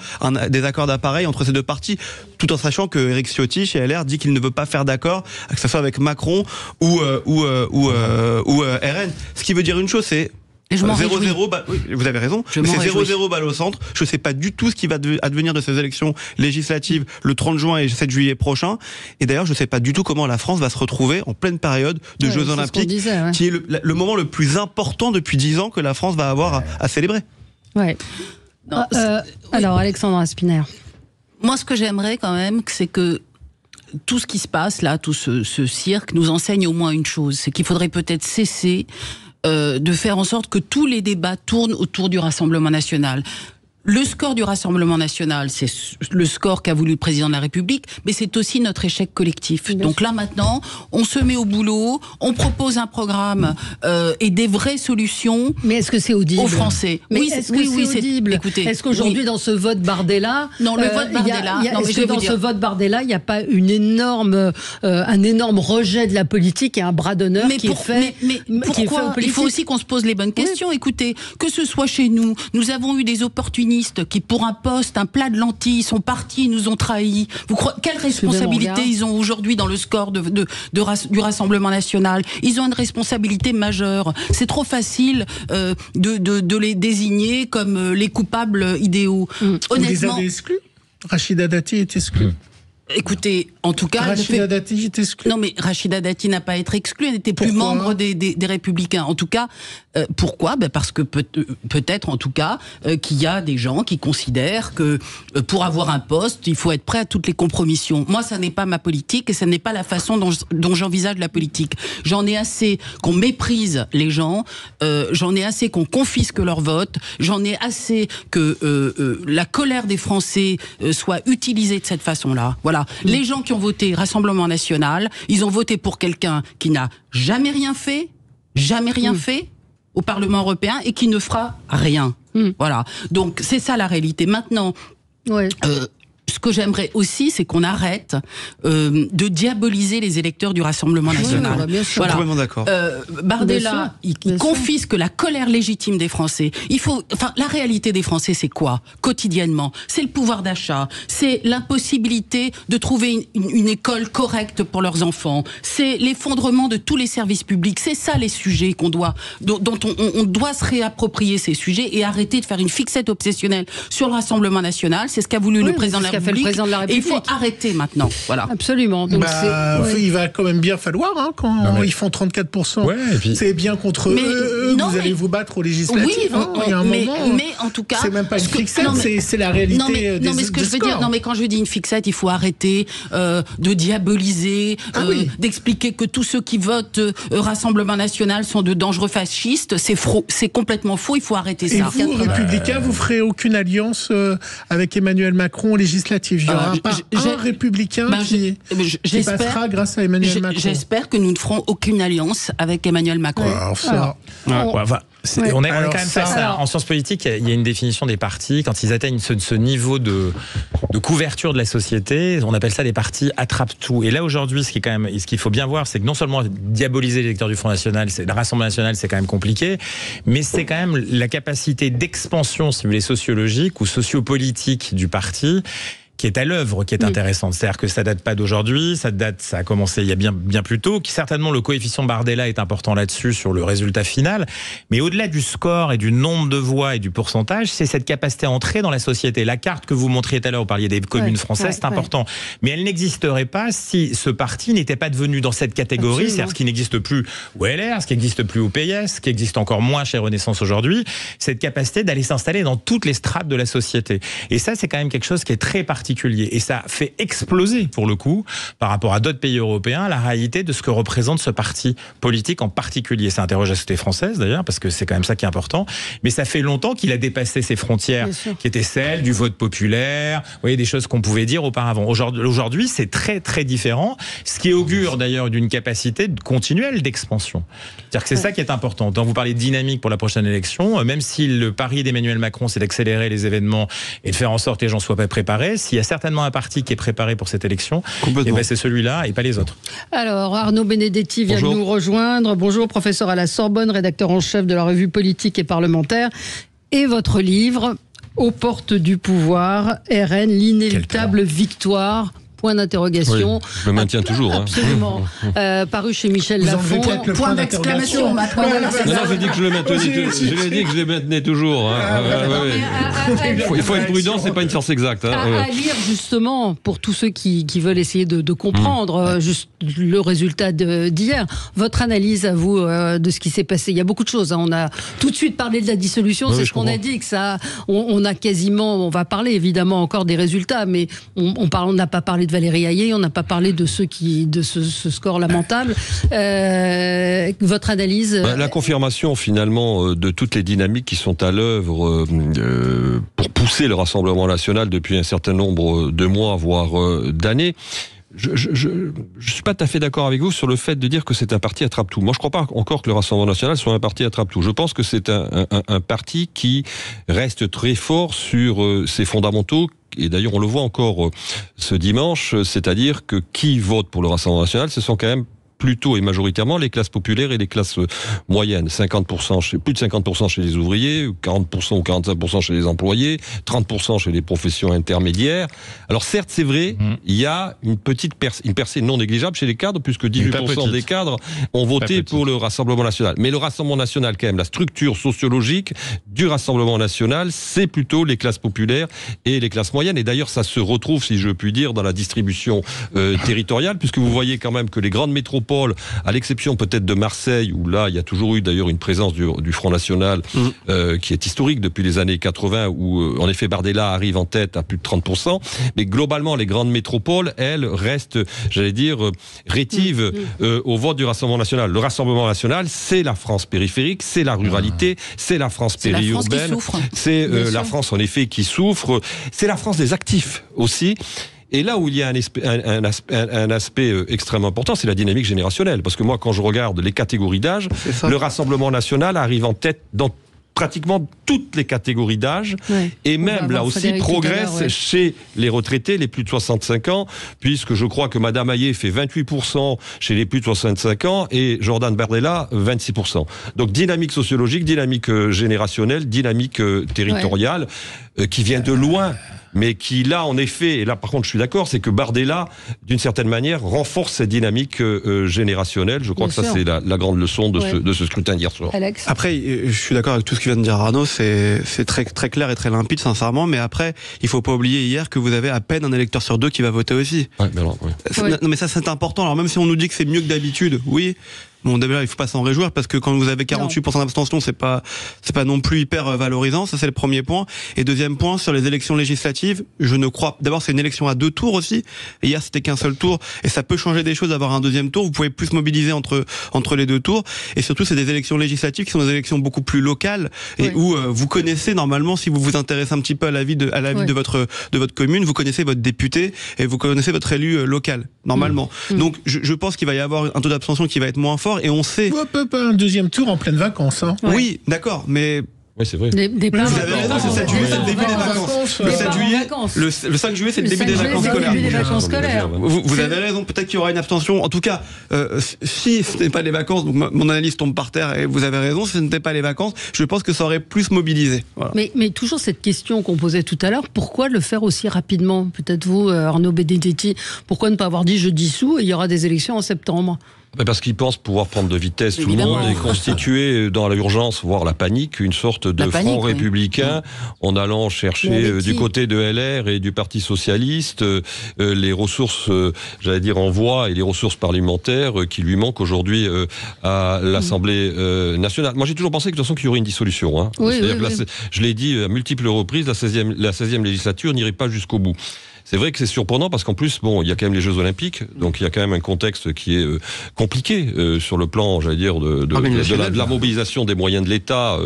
des accords d'appareil entre ces deux partis, tout en sachant que Éric Ciotti chez LR dit qu'il ne veut pas faire d'accord, que ce soit avec Macron ou RN. Ce qui veut dire une chose, c'est 0-0, oui, vous avez raison, c'est 0-0 balle au centre. Je ne sais pas du tout ce qui va advenir de ces élections législatives le 30 juin et 7 juillet prochain. Et d'ailleurs, je ne sais pas du tout comment la France va se retrouver en pleine période de Jeux Olympiques, qui est le moment le plus important depuis 10 ans que la France va avoir à célébrer. Ouais. Alors, Alexandra Spinner. Moi, ce que j'aimerais quand même, c'est que tout ce qui se passe là, tout ce cirque, nous enseigne au moins une chose, c'est qu'il faudrait peut-être cesser de faire en sorte que tous les débats tournent autour du Rassemblement national. Le score du Rassemblement national, c'est le score qu'a voulu le président de la République, mais c'est aussi notre échec collectif. Donc là maintenant, on se met au boulot, on propose un programme et des vraies solutions. Mais est-ce que c'est audible aux Français? Mais oui, est-ce que c'est audible? Écoutez, est-ce qu'aujourd'hui dans ce vote Bardella, non, le vote Bardella, est-ce que dans ce vote Bardella, il n'y a pas un énorme rejet de la politique et un bras d'honneur qui fait? Mais pourquoi? Il faut aussi qu'on se pose les bonnes questions. Écoutez, que ce soit chez nous, nous avons eu des opportunistes qui, pour un poste, un plat de lentilles, sont partis, nous ont trahis. Quelle responsabilité ils ont aujourd'hui dans le score du Rassemblement national? Ils ont une responsabilité majeure. C'est trop facile de les désigner comme les coupables idéaux. Honnêtement, vous les avez exclus? Rachida Dati est exclue. Écoutez, en tout cas... Rachida Dati est exclue. Non, mais Rachida Dati n'a pas à être exclue, elle n'était plus membre des Républicains. En tout cas, pourquoi ? Parce que peut-être, en tout cas, qu'il y a des gens qui considèrent que pour avoir un poste, il faut être prêt à toutes les compromissions. Moi, ça n'est pas ma politique et ça n'est pas la façon dont j'envisage la politique. J'en ai assez qu'on méprise les gens, j'en ai assez qu'on confisque leur vote, j'en ai assez que la colère des Français soit utilisée de cette façon-là. Voilà. Les gens qui ont voté Rassemblement National, ils ont voté pour quelqu'un qui n'a jamais rien fait au Parlement européen et qui ne fera rien. Voilà. Donc c'est ça la réalité. Maintenant, ce que j'aimerais aussi, c'est qu'on arrête de diaboliser les électeurs du Rassemblement National. Bien sûr. Voilà. Complètement d'accord. Bardella, il confisque la colère légitime des Français. La réalité des Français, c'est quoi ? Quotidiennement, c'est le pouvoir d'achat, c'est l'impossibilité de trouver une école correcte pour leurs enfants, c'est l'effondrement de tous les services publics. C'est ça les sujets dont on doit se réapproprier ces sujets et arrêter de faire une fixette obsessionnelle sur le Rassemblement National. C'est ce qu'a voulu le président de la République. Et il faut arrêter maintenant. Voilà. Absolument. Donc il va quand même bien falloir quand ils font 34%. C'est bien contre eux. Vous allez vous battre aux législatives. Il y a un moment. Mais en tout cas, c'est même pas une fixette, c'est la réalité des ce que je veux dire, mais quand je dis une fixette, il faut arrêter de diaboliser, d'expliquer que tous ceux qui votent Rassemblement National sont de dangereux fascistes. C'est complètement faux. Il faut arrêter ça. Et vous, Républicains, vous ferez aucune alliance avec Emmanuel Macron aux législatives. Il n'y aura pas un républicain qui passera grâce à Emmanuel Macron. J'espère que nous ne ferons aucune alliance avec Emmanuel Macron. On a quand même fait ça. En sciences politiques, il y a une définition des partis. Quand ils atteignent ce niveau de couverture de la société, on appelle ça des partis attrape-tout. Et là, aujourd'hui, ce qu'il faut bien voir, c'est que non seulement diaboliser les électeurs du Front National, le Rassemblement National, c'est quand même compliqué, mais c'est quand même la capacité d'expansion, si vous voulez, sociologique ou sociopolitique du parti qui est à l'œuvre, qui est intéressante. C'est-à-dire que ça date pas d'aujourd'hui, ça a commencé il y a bien plus tôt. Certainement, le coefficient Bardella est important là-dessus, sur le résultat final. Mais au-delà du score et du nombre de voix et du pourcentage, c'est cette capacité à entrer dans la société. La carte que vous montriez tout à l'heure, vous parliez des communes françaises, c'est important. Mais elle n'existerait pas si ce parti n'était pas devenu dans cette catégorie, c'est-à-dire ce qui n'existe plus au LR, ce qui n'existe plus au PS, ce qui existe encore moins chez Renaissance aujourd'hui, cette capacité d'aller s'installer dans toutes les strates de la société. Et ça, c'est quand même quelque chose qui est très particulier. Et ça fait exploser, pour le coup, par rapport à d'autres pays européens, la réalité de ce que représente ce parti politique en particulier. Ça interroge la société française, d'ailleurs, parce que c'est quand même ça qui est important. Mais ça fait longtemps qu'il a dépassé ses frontières, qui étaient celles du vote populaire, vous voyez, des choses qu'on pouvait dire auparavant. Aujourd'hui, c'est très, très différent, ce qui augure, d'ailleurs, d'une capacité continuelle d'expansion. C'est-à-dire que c'est ça qui est important. Quand vous parlez de dynamique pour la prochaine élection, même si le pari d'Emmanuel Macron, c'est d'accélérer les événements et de faire en sorte que les gens soient pas préparés, s'il y a certainement un parti qui est préparé pour cette élection, et c'est celui-là et pas les autres. Alors, Arnaud Benedetti vient de nous rejoindre. Bonjour, professeur à la Sorbonne, rédacteur en chef de la revue politique et parlementaire. Et votre livre, Aux portes du pouvoir, RN, l'inéluctable victoire. Point d'interrogation. Oui, je me maintiens toujours. Absolument. Paru chez Michel Lafon. Point d'exclamation. Non, j'ai dit que je le maintenais toujours. Il faut être prudent, c'est pas une science exacte. À lire justement pour tous ceux qui veulent essayer de comprendre juste le résultat d'hier. Votre analyse à vous de ce qui s'est passé. Il y a beaucoup de choses. On a tout de suite parlé de la dissolution. C'est ce qu'on a dit que ça. On a quasiment. On va parler évidemment encore des résultats, mais on n'a pas parlé de Valérie Hayé, on n'a pas parlé de ce score lamentable. Votre analyse La confirmation finalement de toutes les dynamiques qui sont à l'œuvre pour pousser le Rassemblement National depuis un certain nombre de mois, voire d'années. Je suis pas tout à fait d'accord avec vous sur le fait de dire que c'est un parti attrape-tout. Moi, je crois pas encore que le Rassemblement National soit un parti attrape-tout. Je pense que c'est un parti qui reste très fort sur ses fondamentaux. Et d'ailleurs, on le voit encore ce dimanche, c'est-à-dire que qui vote pour le Rassemblement National, ce sont quand même plutôt et majoritairement les classes populaires et les classes moyennes. 50%, plus de 50% chez les ouvriers, 40% ou 45% chez les employés, 30% chez les professions intermédiaires. Alors certes, c'est vrai, il y a une percée non négligeable chez les cadres, puisque 18% des cadres ont voté pour le Rassemblement national. Mais le Rassemblement national, quand même, la structure sociologique du Rassemblement national, c'est plutôt les classes populaires et les classes moyennes. Et d'ailleurs, ça se retrouve, si je puis dire, dans la distribution territoriale, puisque vous voyez quand même que les grandes métropoles, à l'exception peut-être de Marseille, où là, il y a toujours eu d'ailleurs une présence du Front National qui est historique depuis les années 80, où en effet Bardella arrive en tête à plus de 30%. Mais globalement, les grandes métropoles, elles, restent, j'allais dire, rétives au vote du Rassemblement national. Le Rassemblement national, c'est la France périphérique, c'est la ruralité, c'est la France périurbaine, c'est la France en effet qui souffre, c'est la France des actifs aussi. Et là où il y a un aspect extrêmement important, c'est la dynamique générationnelle. Parce que moi, quand je regarde les catégories d'âge, le Rassemblement national arrive en tête dans pratiquement toutes les catégories d'âge, et même là aussi progresse chez les retraités, les plus de 65 ans, puisque je crois que Madame Hayé fait 28% chez les plus de 65 ans et Jordan Bardella 26%. Donc dynamique sociologique, dynamique générationnelle, dynamique territoriale, qui vient de loin. Mais qui là, en effet, et là par contre je suis d'accord, c'est que Bardella, d'une certaine manière, renforce cette dynamique générationnelle. Je crois que ça c'est la grande leçon de ce scrutin d'hier soir. Alex. Après, je suis d'accord avec tout ce que vient de dire Arnaud, c'est très, très clair et très limpide, sincèrement, mais après, il faut pas oublier hier que vous avez à peine un électeur sur deux qui va voter aussi. Ouais, mais alors, Non mais ça c'est important, alors même si on nous dit que c'est mieux que d'habitude, oui. Bon, d'abord, il faut pas s'en réjouir parce que quand vous avez 48% d'abstention, c'est pas non plus hyper valorisant. Ça, c'est le premier point. Et deuxième point, sur les élections législatives, je ne crois, d'abord, c'est une élection à 2 tours aussi. Et hier, c'était qu'un seul tour. Et ça peut changer des choses d'avoir un deuxième tour. Vous pouvez plus mobiliser entre les 2 tours. Et surtout, c'est des élections législatives qui sont des élections beaucoup plus locales et où vous connaissez normalement, si vous vous intéressez un petit peu à la vie de votre commune, vous connaissez votre député et vous connaissez votre élu local, normalement. Donc, je pense qu'il va y avoir un taux d'abstention qui va être moins fort. Et on sait... Un deuxième tour en pleine vacances. Hein. Oui, d'accord, mais... Oui, c'est vrai. Vous avez raison, c'est 7 juillet, c'est le début des vacances. Le 5 juillet, c'est le début des vacances scolaires. Vous avez raison, peut-être qu'il y aura une abstention. En tout cas, si ce n'est pas les vacances, donc mon analyse tombe par terre et vous avez raison, si ce n'était pas les vacances, je pense que ça aurait plus mobilisé. Voilà. Mais toujours cette question qu'on posait tout à l'heure, pourquoi le faire aussi rapidement? Peut-être vous, Arnaud Benedetti, pourquoi ne pas avoir dit je dissous et il y aura des élections en septembre? Parce qu'ils pensent pouvoir prendre de vitesse tout le monde et constituer dans l'urgence, voire la panique, une sorte de front républicain en allant chercher du côté de LR et du Parti Socialiste les ressources, j'allais dire en voix et les ressources parlementaires qui lui manquent aujourd'hui à l'Assemblée nationale. Moi j'ai toujours pensé que de toute façon qu'il y aurait une dissolution. Hein. Je l'ai dit à multiples reprises, la 16e législature n'irait pas jusqu'au bout. C'est vrai que c'est surprenant parce qu'en plus, bon, il y a quand même les Jeux Olympiques, donc il y a quand même un contexte qui est compliqué sur le plan, j'allais dire, de la mobilisation des moyens de l'État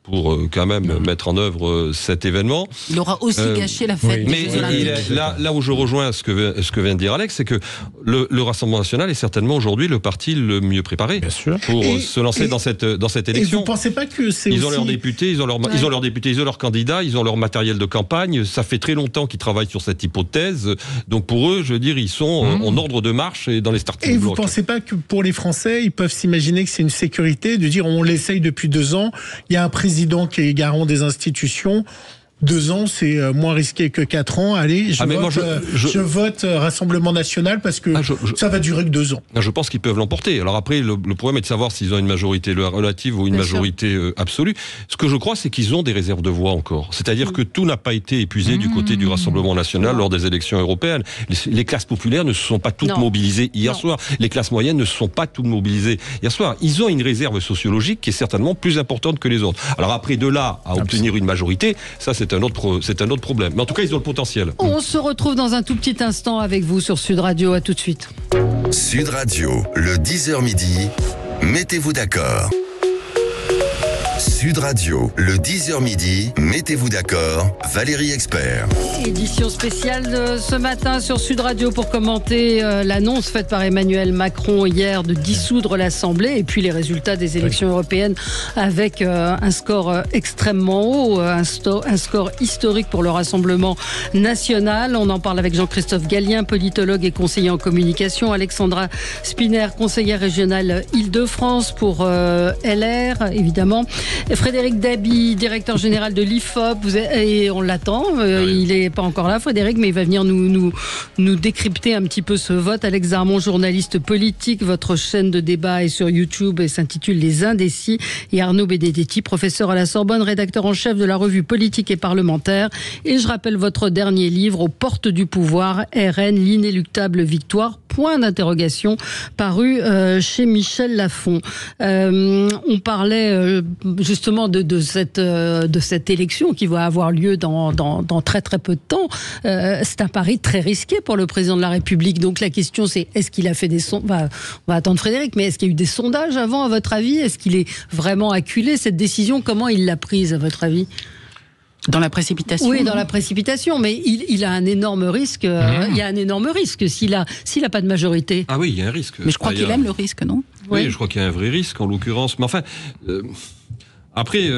pour quand même mettre en œuvre cet événement. Il aura aussi gâché la fête des Jeux Olympiques. Là où je rejoins ce que vient de dire Alex, c'est que le Rassemblement national est certainement aujourd'hui le parti le mieux préparé pour se lancer dans cette élection. Et vous pensez pas que c'est Ils ont leurs députés, ils ont leurs députés, ils ont leurs candidats, ils ont leur matériel de campagne. Ça fait très longtemps qu'ils travaillent sur cette hypothèse. Donc pour eux, je veux dire, ils sont en ordre de marche et dans les starting blocks. Et vous ne pensez pas que pour les Français, ils peuvent s'imaginer que c'est une sécurité de dire on l'essaye depuis 2 ans, il y a un président qui est garant des institutions, 2 ans, c'est moins risqué que 4 ans. Allez, je vote Rassemblement national parce que ça va durer que 2 ans. Je pense qu'ils peuvent l'emporter. Alors après, le problème est de savoir s'ils ont une majorité relative ou une majorité absolue. Ce que je crois, c'est qu'ils ont des réserves de voix encore. C'est-à-dire que tout n'a pas été épuisé du côté du Rassemblement national lors des élections européennes. Les classes populaires ne se sont pas toutes mobilisées hier soir. Les classes moyennes ne se sont pas toutes mobilisées hier soir. Ils ont une réserve sociologique qui est certainement plus importante que les autres. Alors après, de là à obtenir une majorité, ça c'est un autre problème. Mais en tout cas, ils ont le potentiel. On se retrouve dans un tout petit instant avec vous sur Sud Radio. À tout de suite. Sud Radio, le 10h midi, mettez-vous d'accord. Sud Radio, le 10h midi, mettez-vous d'accord, Valérie Expert. Édition spéciale de ce matin sur Sud Radio pour commenter l'annonce faite par Emmanuel Macron hier de dissoudre l'Assemblée et puis les résultats des élections européennes avec un score extrêmement haut, un score historique pour le Rassemblement national. On en parle avec Jean-Christophe Gallien, politologue et conseiller en communication, Alexandra Spinner, conseillère régionale Île-de-France pour LR, évidemment. Frédéric Dabi, directeur général de l'IFOP, et on l'attend, il n'est pas encore là, Frédéric, mais il va venir nous décrypter un petit peu ce vote. Alex Zarmon, journaliste politique, votre chaîne de débat est sur YouTube et s'intitule Les Indécis. Et Arnaud Benedetti, professeur à la Sorbonne, rédacteur en chef de la revue Politique et Parlementaire. Et je rappelle votre dernier livre, Aux portes du pouvoir, RN, l'inéluctable victoire, point d'interrogation, paru chez Michel Lafon. On parlait justement de cette élection qui va avoir lieu dans très très peu de temps. C'est un pari très risqué pour le président de la République. Donc la question c'est, est-ce qu'il a fait des sondages, on va attendre Frédéric, mais est-ce qu'il y a eu des sondages avant à votre avis? Est-ce qu'il est vraiment acculé cette décision? Comment il l'a prise à votre avis? Dans la précipitation? Oui, dans la précipitation, mais il a un énorme risque. Il y a un énorme risque s'il a pas de majorité. Ah oui, il y a un risque. Mais je crois qu'il aime le risque, non? Oui, je crois qu'il y a un vrai risque en l'occurrence. Mais enfin, après,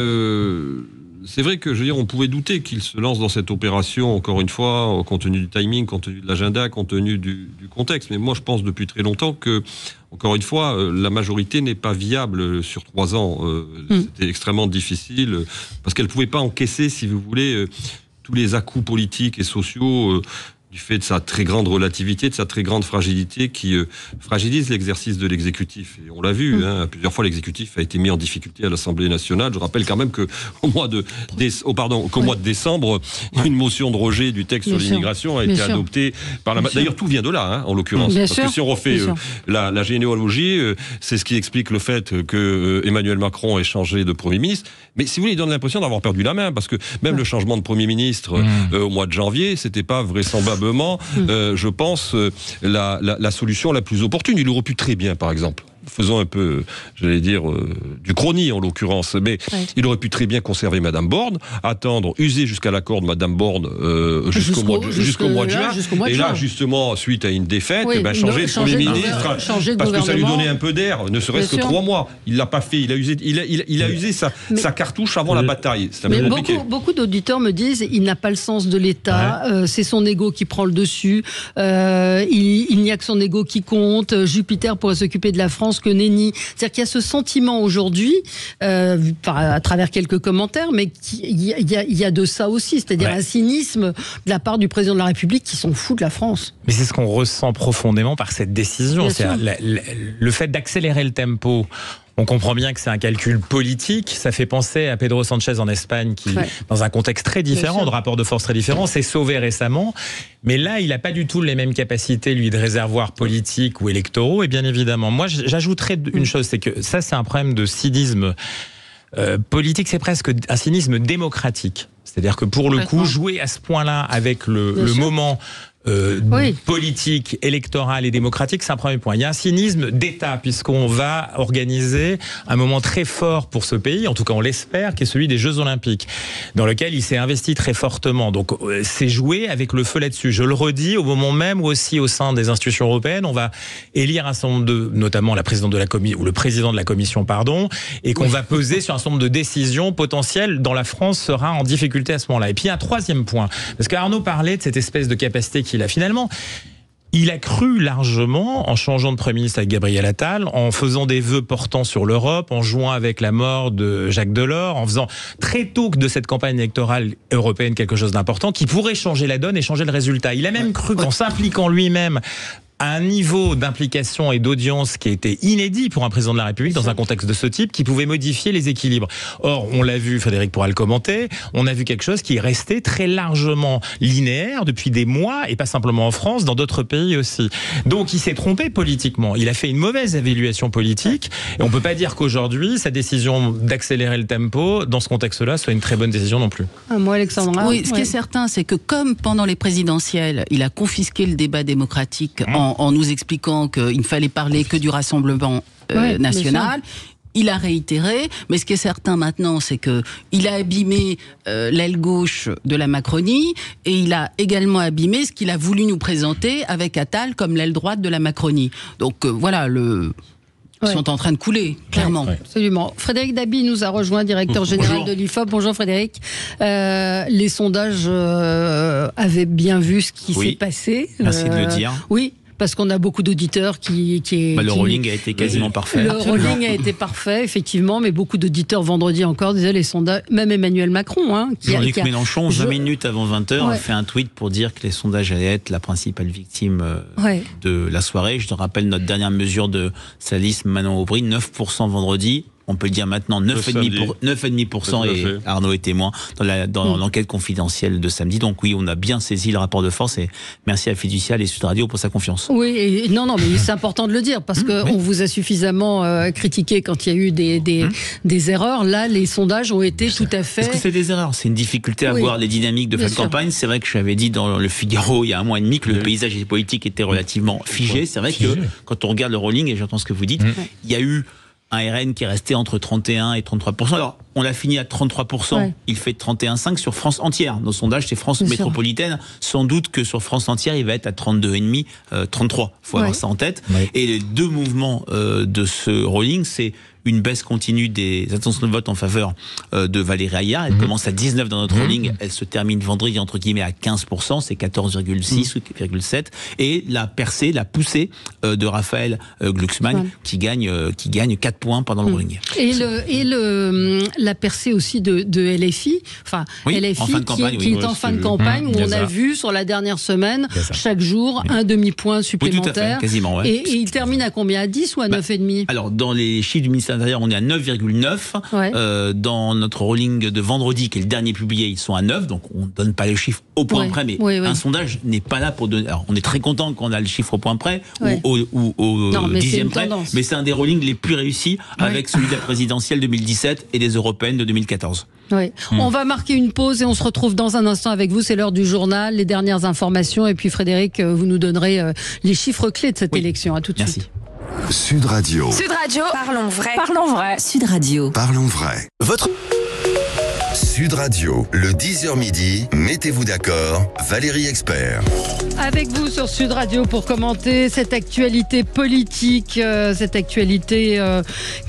c'est vrai que, je veux dire, on pouvait douter qu'il se lance dans cette opération, encore une fois, compte tenu du timing, compte tenu de l'agenda, compte tenu du contexte. Mais moi, je pense depuis très longtemps que, encore une fois, la majorité n'est pas viable sur 3 ans. C'était extrêmement difficile, parce qu'elle ne pouvait pas encaisser, si vous voulez, tous les à-coups politiques et sociaux du fait de sa très grande relativité, de sa très grande fragilité qui fragilise l'exercice de l'exécutif. Et on l'a vu, plusieurs fois l'exécutif a été mis en difficulté à l'Assemblée nationale. Je rappelle quand même qu'au mois de décembre, une motion de rejet du texte sur l'immigration a été adoptée par la... D'ailleurs, tout vient de là, en l'occurrence. Parce que si on refait la généalogie, c'est ce qui explique le fait que Emmanuel Macron ait changé de Premier ministre. Mais si vous voulez, il donne l'impression d'avoir perdu la main, parce que même le changement de Premier ministre au mois de janvier, c'était pas vraisemblablement, je pense, la solution la plus opportune. Il aurait pu très bien, par exemple, faisons un peu, j'allais dire, du chrony en l'occurrence, mais il aurait pu très bien conserver Madame Borne, attendre, user jusqu'à l'accord de Madame Borne jusqu'au mois de juin, et là, justement, suite à une défaite, changer de Premier ministre, parce que ça lui donnait un peu d'air, ne serait-ce que 3 mois. Il l'a pas fait, il a usé sa cartouche avant la bataille. C'est un peu compliqué. Beaucoup d'auditeurs me disent, il n'a pas le sens de l'État, c'est son ego qui prend le dessus, il n'y a que son ego qui compte, Jupiter pourrait s'occuper de la France que nenni. C'est-à-dire qu'il y a ce sentiment aujourd'hui, à travers quelques commentaires, mais il y a de ça aussi, c'est-à-dire un cynisme de la part du président de la République qui s'en fout de la France. Mais c'est ce qu'on ressent profondément par cette décision. C'est le fait d'accélérer le tempo. On comprend bien que c'est un calcul politique. Ça fait penser à Pedro Sanchez en Espagne qui, dans un contexte très différent, de rapport de force très différent, s'est sauvé récemment. Mais là, il n'a pas du tout les mêmes capacités, lui, de réservoirs politiques ou électoraux. Et bien évidemment, moi, j'ajouterais une chose, c'est que ça, c'est un problème de cynisme politique. C'est presque un cynisme démocratique. C'est-à-dire que pour le coup, jouer à ce point-là avec le moment politique, électoral et démocratique, c'est un premier point. Il y a un cynisme d'État, puisqu'on va organiser un moment très fort pour ce pays, en tout cas on l'espère, qui est celui des Jeux Olympiques, dans lequel il s'est investi très fortement. Donc c'est joué avec le feu là-dessus. Je le redis, au moment même où aussi au sein des institutions européennes, on va élire un certain nombre de, notamment la présidente de la commission, ou le président de la commission, pardon, et qu'on va peser sur un certain nombre de décisions potentielles dont la France sera en difficulté à ce moment-là. Et puis un troisième point, parce qu'Arnaud parlait de cette espèce de capacité qu'il a finalement. Il a cru largement, en changeant de Premier ministre avec Gabriel Attal, en faisant des vœux portant sur l'Europe, en jouant avec la mort de Jacques Delors, en faisant très tôt de cette campagne électorale européenne quelque chose d'important qui pourrait changer la donne et changer le résultat. Il a même cru qu'en s'impliquant lui-même à un niveau d'implication et d'audience qui était inédit pour un président de la République dans un contexte de ce type, qui pouvait modifier les équilibres. Or, on l'a vu, Frédéric pourra le commenter, on a vu quelque chose qui est resté très largement linéaire depuis des mois, et pas simplement en France, dans d'autres pays aussi. Donc, il s'est trompé politiquement. Il a fait une mauvaise évaluation politique, et on peut pas dire qu'aujourd'hui, sa décision d'accélérer le tempo, dans ce contexte-là, soit une très bonne décision non plus. Moi, Alexandra. Oui, ce qui est certain, c'est que comme pendant les présidentielles, il a confisqué le débat démocratique en nous expliquant qu'il ne fallait parler que du Rassemblement national, il a réitéré, mais ce qui est certain maintenant, c'est que il a abîmé l'aile gauche de la Macronie, et il a également abîmé ce qu'il a voulu nous présenter avec Attal comme l'aile droite de la Macronie. Donc voilà, sont en train de couler, clairement. Ouais, absolument. Frédéric Dabi nous a rejoint, directeur général de l'IFOP. Bonjour Frédéric. Les sondages avaient bien vu ce qui s'est passé. Merci de le dire. Oui. Parce qu'on a beaucoup d'auditeurs le rolling a été quasiment parfait. Le rolling a été parfait, effectivement, mais beaucoup d'auditeurs vendredi encore disaient les sondages, même Emmanuel Macron. Jean-Luc Mélenchon, 20 minutes avant 20h, a fait un tweet pour dire que les sondages allaient être la principale victime de la soirée. Je te rappelle notre dernière mesure de sa liste, Manon Aubry, 9% vendredi. On peut le dire maintenant, 9,5% et Arnaud est témoin dans l'enquête confidentielle de samedi. Donc oui, on a bien saisi le rapport de force et merci à Fiducial et Sud Radio pour sa confiance. Oui, et non, mais c'est important de le dire parce qu'on vous a suffisamment critiqué quand il y a eu des erreurs. Là, les sondages ont été tout à fait... Est-ce que c'est des erreurs? C'est une difficulté à voir les dynamiques de fin de campagne. C'est vrai que j'avais dit dans le Figaro il y a un mois et demi que le paysage politique était relativement figé. C'est vrai que quand on regarde le rolling, et j'entends ce que vous dites, il y a eu un RN qui est resté entre 31 et 33%. Alors, on l'a fini à 33%. Il fait 31,5 sur France entière. Nos sondages, c'est France métropolitaine. Sans doute que sur France entière, il va être à 32,5, 33. Il faut avoir ça en tête. Et les deux mouvements de ce rolling, c'est une baisse continue des intentions de vote en faveur de Valérie Ayard. Elle commence à 19 dans notre rolling. Elle se termine vendredi, entre guillemets, à 15%. C'est 14,6 ou 14,7. Et la percée, la poussée de Raphaël Glucksmann qui gagne 4 points pendant le rolling. Et la percée aussi de LFI. Enfin, LFI en fin de campagne, qui est en fin de campagne, où on a vu sur la dernière semaine, chaque jour, un demi-point supplémentaire. Tout à fait, quasiment, et il termine à combien? À 10 ou à 9,5? Alors, dans les chiffres du ministère D'ailleurs, on est à 9,9. Dans notre rolling de vendredi, qui est le dernier publié, ils sont à 9. Donc, on ne donne pas les chiffres au point près. Mais un sondage n'est pas là pour donner... Alors, on est très content qu'on a le chiffre au point près ou au dixième près. Mais c'est un des rollings les plus réussis avec celui de la présidentielle 2017 et des européennes de 2014. On va marquer une pause et on se retrouve dans un instant avec vous. C'est l'heure du journal, les dernières informations. Et puis, Frédéric, vous nous donnerez les chiffres clés de cette élection. À tout de suite. Sud Radio. Sud Radio. Parlons vrai. Parlons vrai. Sud Radio. Parlons vrai. Sud Radio, le 10h midi, mettez-vous d'accord, Valérie Expert. Avec vous sur Sud Radio pour commenter cette actualité politique, cette actualité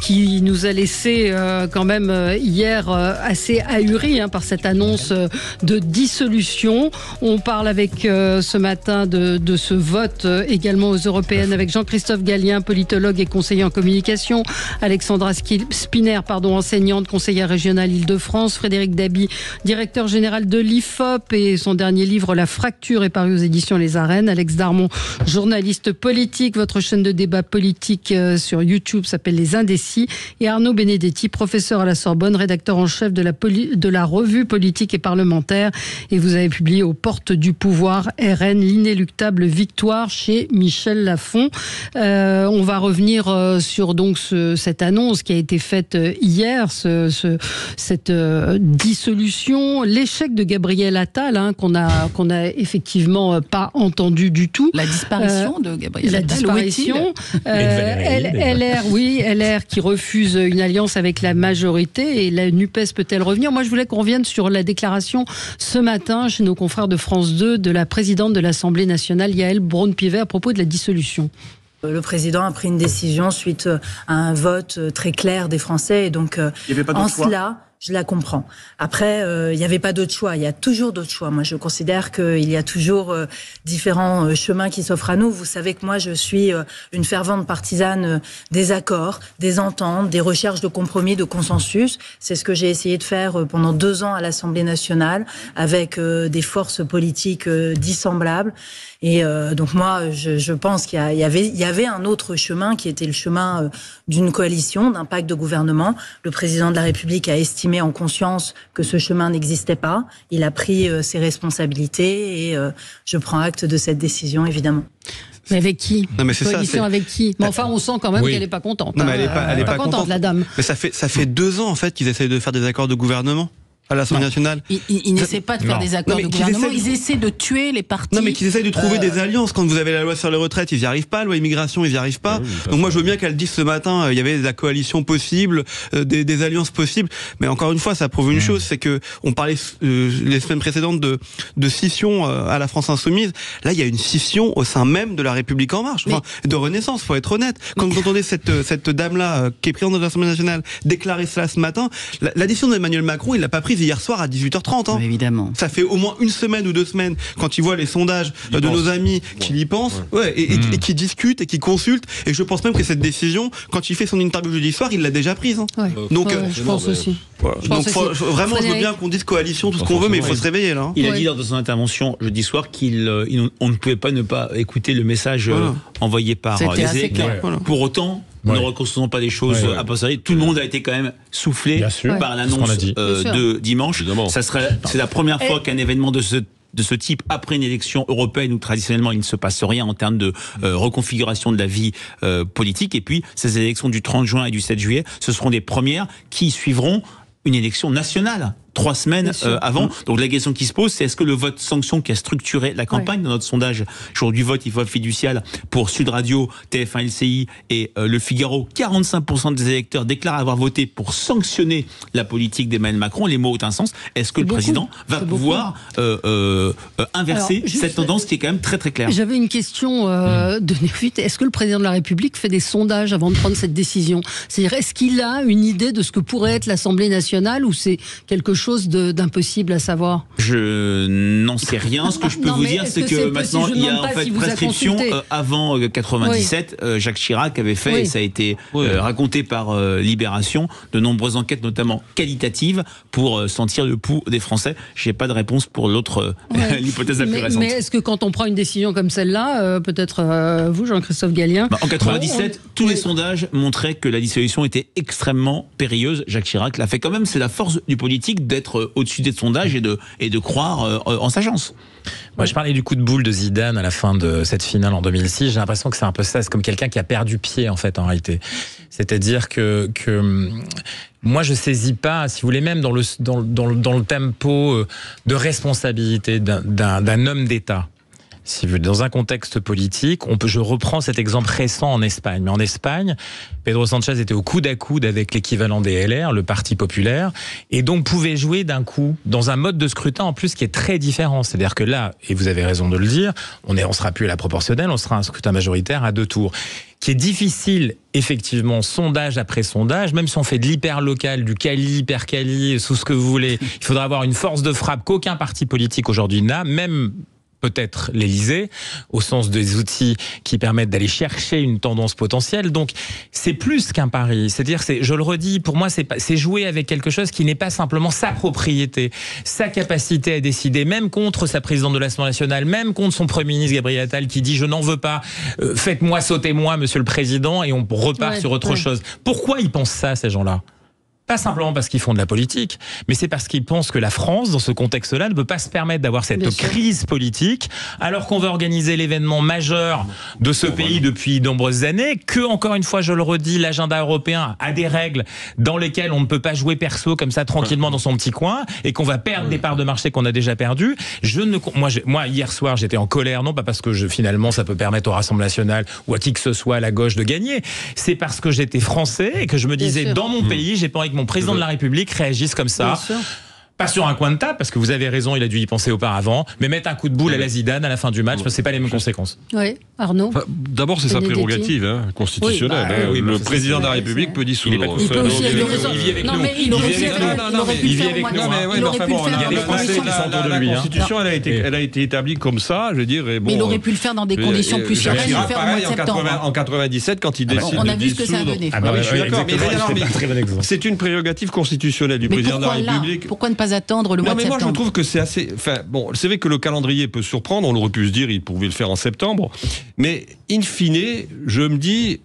qui nous a laissé quand même hier assez ahuris par cette annonce de dissolution. On parle avec ce matin de ce vote également aux européennes avec Jean-Christophe Gallien, politologue et conseiller en communication, Alexandra Spiner, enseignante, conseillère régionale Île-de-France, Frédéric Dabi, directeur général de l'IFOP, et son dernier livre La fracture est paru aux éditions Les Arènes. Alex Darmon, journaliste politique, votre chaîne de débat politique sur YouTube s'appelle Les Indécis, et Arnaud Benedetti, professeur à la Sorbonne, rédacteur en chef de la revue politique et parlementaire, et vous avez publié Aux portes du pouvoir, RN, l'inéluctable victoire chez Michel Lafon. On va revenir sur donc cette annonce qui a été faite hier, cette dissolution, l'échec de Gabriel Attal, qu'on a effectivement pas entendu du tout. La disparition de Gabriel Attal. La disparition. LR qui refuse une alliance avec la majorité, et la NUPES peut-elle revenir? Moi, je voulais qu'on revienne sur la déclaration ce matin chez nos confrères de France 2 de la présidente de l'Assemblée nationale, Yaël Braun-Pivet, à propos de la dissolution. Le président a pris une décision suite à un vote très clair des Français, et donc en cela, je la comprends. Après, il n'y avait pas d'autre choix. Il y a toujours d'autres choix. Moi, je considère qu'il y a toujours différents chemins qui s'offrent à nous. Vous savez que moi, je suis une fervente partisane des accords, des ententes, des recherches de compromis, de consensus. C'est ce que j'ai essayé de faire pendant 2 ans à l'Assemblée nationale avec des forces politiques dissemblables. Et donc moi, je pense qu'il y avait un autre chemin qui était le chemin d'une coalition, d'un pacte de gouvernement. Le président de la République a estimé en conscience que ce chemin n'existait pas. Il a pris ses responsabilités, et je prends acte de cette décision, évidemment. Mais avec qui? Non, mais c'est coalition ça, avec qui? Mais enfin, on sent quand même qu'elle n'est pas contente. Non, mais elle est pas contente, la dame. Mais ça fait 2 ans en fait qu'ils essayent de faire des accords de gouvernement. à l'Assemblée nationale. Ils n'essaient pas de faire des accords de gouvernement, ils essaient de tuer les partis. Non, mais qu'ils essayent de trouver des alliances. Quand vous avez la loi sur les retraites, ils n'y arrivent pas. La loi immigration, ils n'y arrivent pas. Donc moi, je veux bien qu'elle dise ce matin, il y avait de la coalition possible, des alliances possibles. Mais encore une fois, ça prouve une chose, c'est que on parlait les semaines précédentes de scission à la France insoumise. Là, il y a une scission au sein même de la République en marche, de Renaissance. Faut être honnête. Quand vous entendez cette dame-là qui est présidente de l'Assemblée nationale déclarer cela ce matin, la décision d'Emmanuel Macron, il l'a pas prise hier soir à 18h30. Hein. Évidemment. Ça fait au moins une semaine ou 2 semaines quand il voit les sondages de nos amis qui y pensent, et qui discutent et qui consultent. Et je pense même que cette décision, quand il fait son interview jeudi soir, il l'a déjà prise. Hein. Donc, je pense aussi. Voilà. Donc vraiment, je veux bien qu'on dise coalition, tout ce qu'on veut, mais il faut se réveiller là. Hein. Il a dit lors de son intervention jeudi soir qu'on ne pouvait pas ne pas écouter le message envoyé par les électeurs. Pour autant, ne reconstruisons pas des choses à posteriori. Tout le monde a été quand même soufflé par l'annonce de dimanche. C'est la première fois qu'un événement de ce type, après une élection européenne où traditionnellement il ne se passe rien en termes de reconfiguration de la vie politique. Et puis, ces élections du 30 juin et du 7 juillet, ce seront des premières qui suivront une élection nationale 3 semaines avant. Donc la question qui se pose, c'est est-ce que le vote sanction qui a structuré la campagne, dans notre sondage jour du vote, il faut fiducial pour Sud Radio, TF1 LCI et Le Figaro, 45% des électeurs déclarent avoir voté pour sanctionner la politique d'Emmanuel Macron. Les mots ont un sens. Est-ce que le président va pouvoir inverser cette tendance qui est quand même très très claire? J'avais une question de néophyte. Est-ce que le président de la République fait des sondages avant de prendre cette décision? C'est-à-dire, est-ce qu'il a une idée de ce que pourrait être l'Assemblée nationale, ou c'est quelque chose d'impossible à savoir? Je n'en sais rien. Ce que je peux vous dire, c'est que maintenant il y a en fait prescription. Avant 97, Jacques Chirac avait fait, et ça a été raconté par Libération, de nombreuses enquêtes, notamment qualitatives, pour sentir le pouls des Français. J'ai pas de réponse pour l'autre l'hypothèse la plus récente. Mais est-ce que quand on prend une décision comme celle-là, peut-être vous, Jean-Christophe Gallien, en 97, tous les sondages montraient que la dissolution était extrêmement périlleuse. Jacques Chirac l'a fait quand même. C'est la force du politique d'être au-dessus des sondages et de croire en sa chance. Moi, je parlais du coup de boule de Zidane à la fin de cette finale en 2006. J'ai l'impression que c'est un peu ça. C'est comme quelqu'un qui a perdu pied, en fait, en réalité. C'est-à-dire que moi, je saisis pas, si vous voulez, même dans le tempo de responsabilité d'un homme d'État. Si vous voulez, dans un contexte politique, je reprends cet exemple récent en Espagne. Mais en Espagne, Pedro Sanchez était au coude à coude avec l'équivalent des LR, le Parti populaire, et donc pouvait jouer d'un coup dans un mode de scrutin en plus qui est très différent. C'est-à-dire que là, et vous avez raison de le dire, on sera plus à la proportionnelle, on sera un scrutin majoritaire à 2 tours, qui est difficile, effectivement, sondage après sondage, même si on fait de l'hyper-local, du quali, hyper-quali, sous ce que vous voulez, il faudra avoir une force de frappe qu'aucun parti politique aujourd'hui n'a, même peut-être l'Élysée, au sens des outils qui permettent d'aller chercher une tendance potentielle. Donc, c'est plus qu'un pari. C'est-à-dire, je le redis, pour moi, c'est jouer avec quelque chose qui n'est pas simplement sa propriété, sa capacité à décider, même contre sa présidente de l'Assemblée nationale, même contre son Premier ministre Gabriel Attal, qui dit « je n'en veux pas, faites-moi, sautez-moi, monsieur le Président », et on repart sur autre chose. Pourquoi ils pensent ça, ces gens-là ? Pas simplement parce qu'ils font de la politique, mais c'est parce qu'ils pensent que la France, dans ce contexte-là, ne peut pas se permettre d'avoir cette crise politique, alors qu'on va organiser l'événement majeur de ce pays depuis de nombreuses années, que, encore une fois, je le redis, l'agenda européen a des règles dans lesquelles on ne peut pas jouer perso comme ça tranquillement dans son petit coin, et qu'on va perdre des parts de marché qu'on a déjà perdues. Moi, hier soir, j'étais en colère, non pas parce que finalement ça peut permettre au Rassemblement national ou à qui que ce soit à la gauche de gagner, c'est parce que j'étais français et que je me disais, dans mon pays, j'ai pas envie que mon président de la République réagisse comme ça. Pas sur un coin de table, parce que vous avez raison, il a dû y penser auparavant, mais mettre un coup de boule à la Zidane à la fin du match, parce que c'est pas les mêmes conséquences. Oui, Arnaud. D'abord, c'est sa prérogative constitutionnelle. Le président de la République peut dissoudre. Il peut aussi. Il vit avec nous. Non, mais il aurait pu faire. Il y a des Français qui sont autour de lui. La Constitution, elle a été établie comme ça, je veux dire. Mais il aurait pu le faire dans des conditions plus sereines, le faire au mois de septembre. En 97, quand il décide de dissoudre. Je suis d'accord, mais c'est une prérogative constitutionnelle du président de la République. Pourquoi ne pas attendre le mois de septembre? Moi, je trouve que c'est assez. Enfin, bon, c'est vrai que le calendrier peut surprendre. On aurait pu se dire, il pouvait le faire en septembre. Mais in fine, je me dis,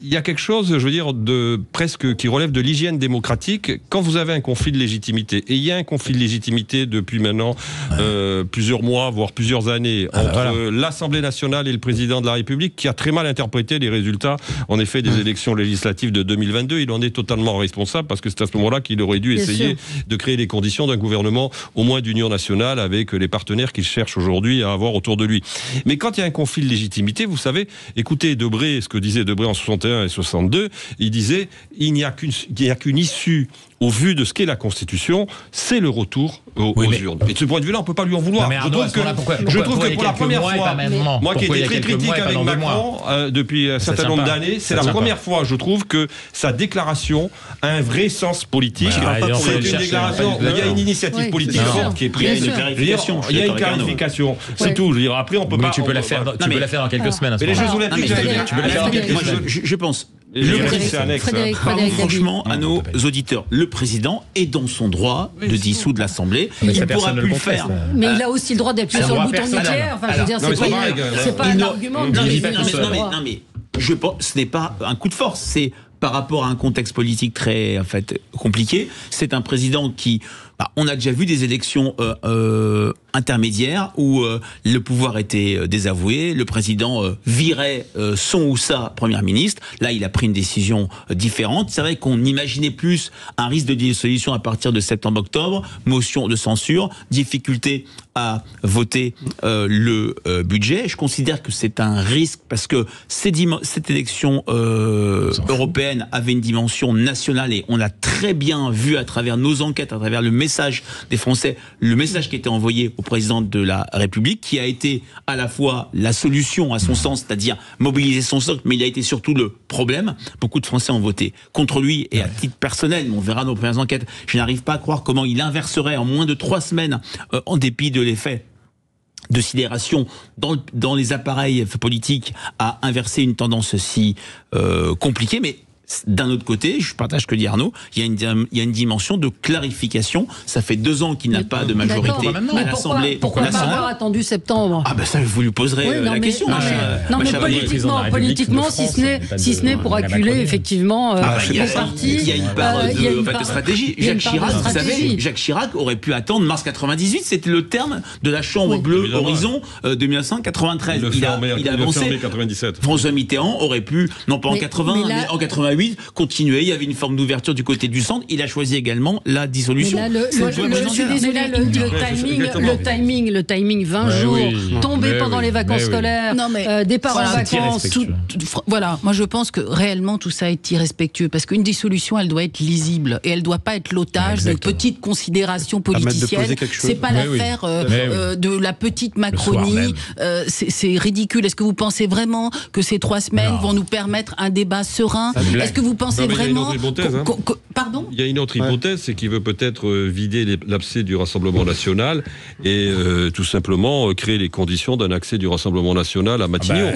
il y a quelque chose, je veux dire, de presque qui relève de l'hygiène démocratique. Quand vous avez un conflit de légitimité, et il y a un conflit de légitimité depuis maintenant plusieurs mois, voire plusieurs années, entre l'Assemblée nationale et le président de la République, qui a très mal interprété les résultats, en effet, des élections législatives de 2022. Il en est totalement responsable, parce que c'est à ce moment-là qu'il aurait dû essayer de créer les conditions d'un gouvernement, au moins d'union nationale, avec les partenaires qu'il cherche aujourd'hui à avoir autour de lui. Mais quand il y a un conflit de légitimité, vous savez, écoutez Debré, ce que disait Debré en 61 et 62, il disait il n'y a qu'une issue au vu de ce qu'est la Constitution, c'est le retour aux urnes. Et de ce point de vue-là, on ne peut pas lui en vouloir. Je trouve que pour la première fois, moi qui étais très critique avec Macron depuis un certain nombre d'années, c'est la première fois, je trouve, que sa déclaration a un vrai sens politique. C'est une déclaration, il y a une initiative politique forte qui est prise. Il y a une clarification. C'est tout. Je veux dire, après, on peut pas. Tu peux la faire dans quelques semaines. Mais les Jeux Olympiques, tu peux la faire dans quelques semaines. Je pense. Pardon franchement à nos auditeurs. Le président est dans son droit de dissoudre l'Assemblée. Il pourra plus le faire. Mais il a aussi le droit d'appuyer sur le bouton nucléaire. Enfin, je veux dire, c'est pas un argument. Non, mais je pense, ce n'est pas un coup de force. C'est par rapport à un contexte politique très compliqué. C'est un président qui... on a déjà vu des élections intermédiaires où le pouvoir était désavoué, le président virait son ou sa première ministre. Là, il a pris une décision différente. C'est vrai qu'on imaginait plus un risque de dissolution à partir de septembre-octobre, motion de censure, difficulté à voter le budget. Je considère que c'est un risque parce que cette élection européenne avait une dimension nationale et on l'a très bien vu à travers nos enquêtes, à travers le message des Français, le message qui était envoyé au président de la République, qui a été à la fois la solution à son sens, c'est-à-dire mobiliser son socle, mais il a été surtout le problème. Beaucoup de Français ont voté contre lui et à titre personnel, on verra nos premières enquêtes, je n'arrive pas à croire comment il inverserait en moins de 3 semaines, en dépit de l'effet de sidération dans les appareils politiques, à inverser une tendance si compliquée, mais d'un autre côté, je partage ce que dit Arnaud, il y a une dimension de clarification. Ça fait 2 ans qu'il n'a pas de majorité à l'Assemblée. Pourquoi pas avoir attendu septembre ? Ah ben ça, vous lui poserez la question. Non mais politiquement, si ce n'est pour acculer effectivement les partis. Il y a une part de stratégie. Jacques Chirac aurait pu attendre mars 98. C'était le terme de la Chambre bleue Horizon de 1993. Il a avancé. François Mitterrand aurait pu, non pas en 80, mais en 88, continuer. Il y avait une forme d'ouverture du côté du centre. Il a choisi également la dissolution. Le timing 20 jours, tombé pendant les vacances scolaires, départ en vacances. Voilà, moi je pense que réellement tout ça est irrespectueux parce qu'une dissolution, elle doit être lisible et elle doit pas être l'otage d'une petite considération politicienne. C'est pas l'affaire de la petite Macronie. C'est ridicule. Est-ce que vous pensez vraiment que ces 3 semaines vont nous permettre un débat serein ? Est-ce que vous pensez vraiment... Pardon ? Il y a une autre hypothèse, c'est qu'il veut peut-être vider l'abcès du Rassemblement national et tout simplement créer les conditions d'un accès du Rassemblement national à Matignon.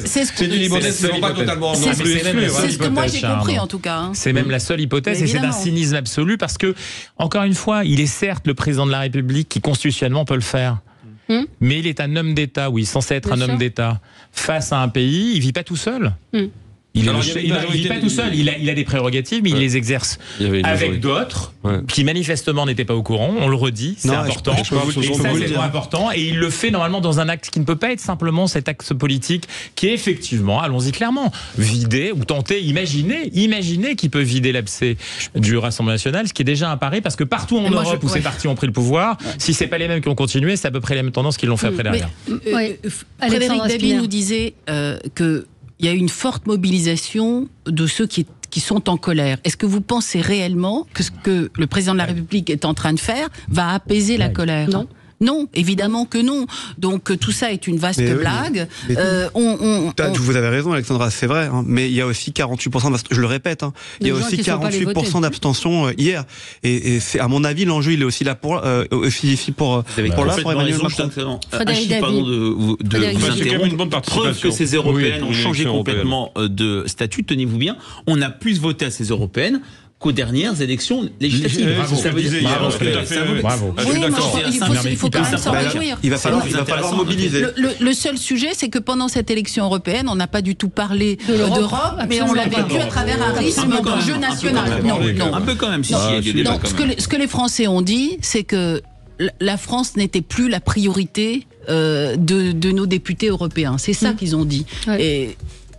C'est une hypothèse, c'est pas totalement non plus exclu. C'est ce que moi j'ai compris en tout cas. C'est même la seule hypothèse et c'est d'un cynisme absolu parce que, encore une fois, il est certes le président de la République qui constitutionnellement peut le faire. Mais il est un homme d'État, oui, censé être un homme d'État. Face à un pays, il ne vit pas tout seul. Il ne vit pas tout seul, il a des prérogatives, mais il les exerce avec d'autres qui manifestement n'étaient pas au courant. On le redit, c'est important. C'est important. Et il le fait normalement dans un acte qui ne peut pas être simplement cet axe politique qui est effectivement, allons-y clairement, vider ou tenter, imaginer qu'il peut vider l'abcès du Rassemblement national, ce qui est déjà un pari, parce que partout en Europe où ces partis ont pris le pouvoir, si c'est pas les mêmes qui ont continué, c'est à peu près les mêmes tendances qu'ils l'ont fait après derrière. Frédéric Dabi nous disait que il y a une forte mobilisation de ceux qui sont en colère. Est-ce que vous pensez réellement que ce que le président de la République est en train de faire va apaiser la colère ? Non, évidemment que non. Donc tout ça est une vaste blague. Vous avez raison, Alexandra, c'est vrai. Mais il y a aussi 48%, je le répète, il y a aussi 48% d'abstention hier. Et c'est, à mon avis, l'enjeu, il est aussi là pour Emmanuel Macron. Frédéric Dabi, de vous interrompre. Preuve que ces européennes ont changé complètement de statut. Tenez-vous bien, on a plus voté à ces européennes qu'aux dernières élections législatives. Bravo. Oui, il faut quand même s'en réjouir. Il va falloir mobiliser. Le seul sujet, c'est que pendant cette élection européenne, on n'a pas du tout parlé d'Europe, mais on l'a vécu à travers un rythme d'enjeu national. Non, un peu quand même. Ce que les Français ont dit, c'est que la France n'était plus la priorité de nos députés européens. C'est ça qu'ils ont dit.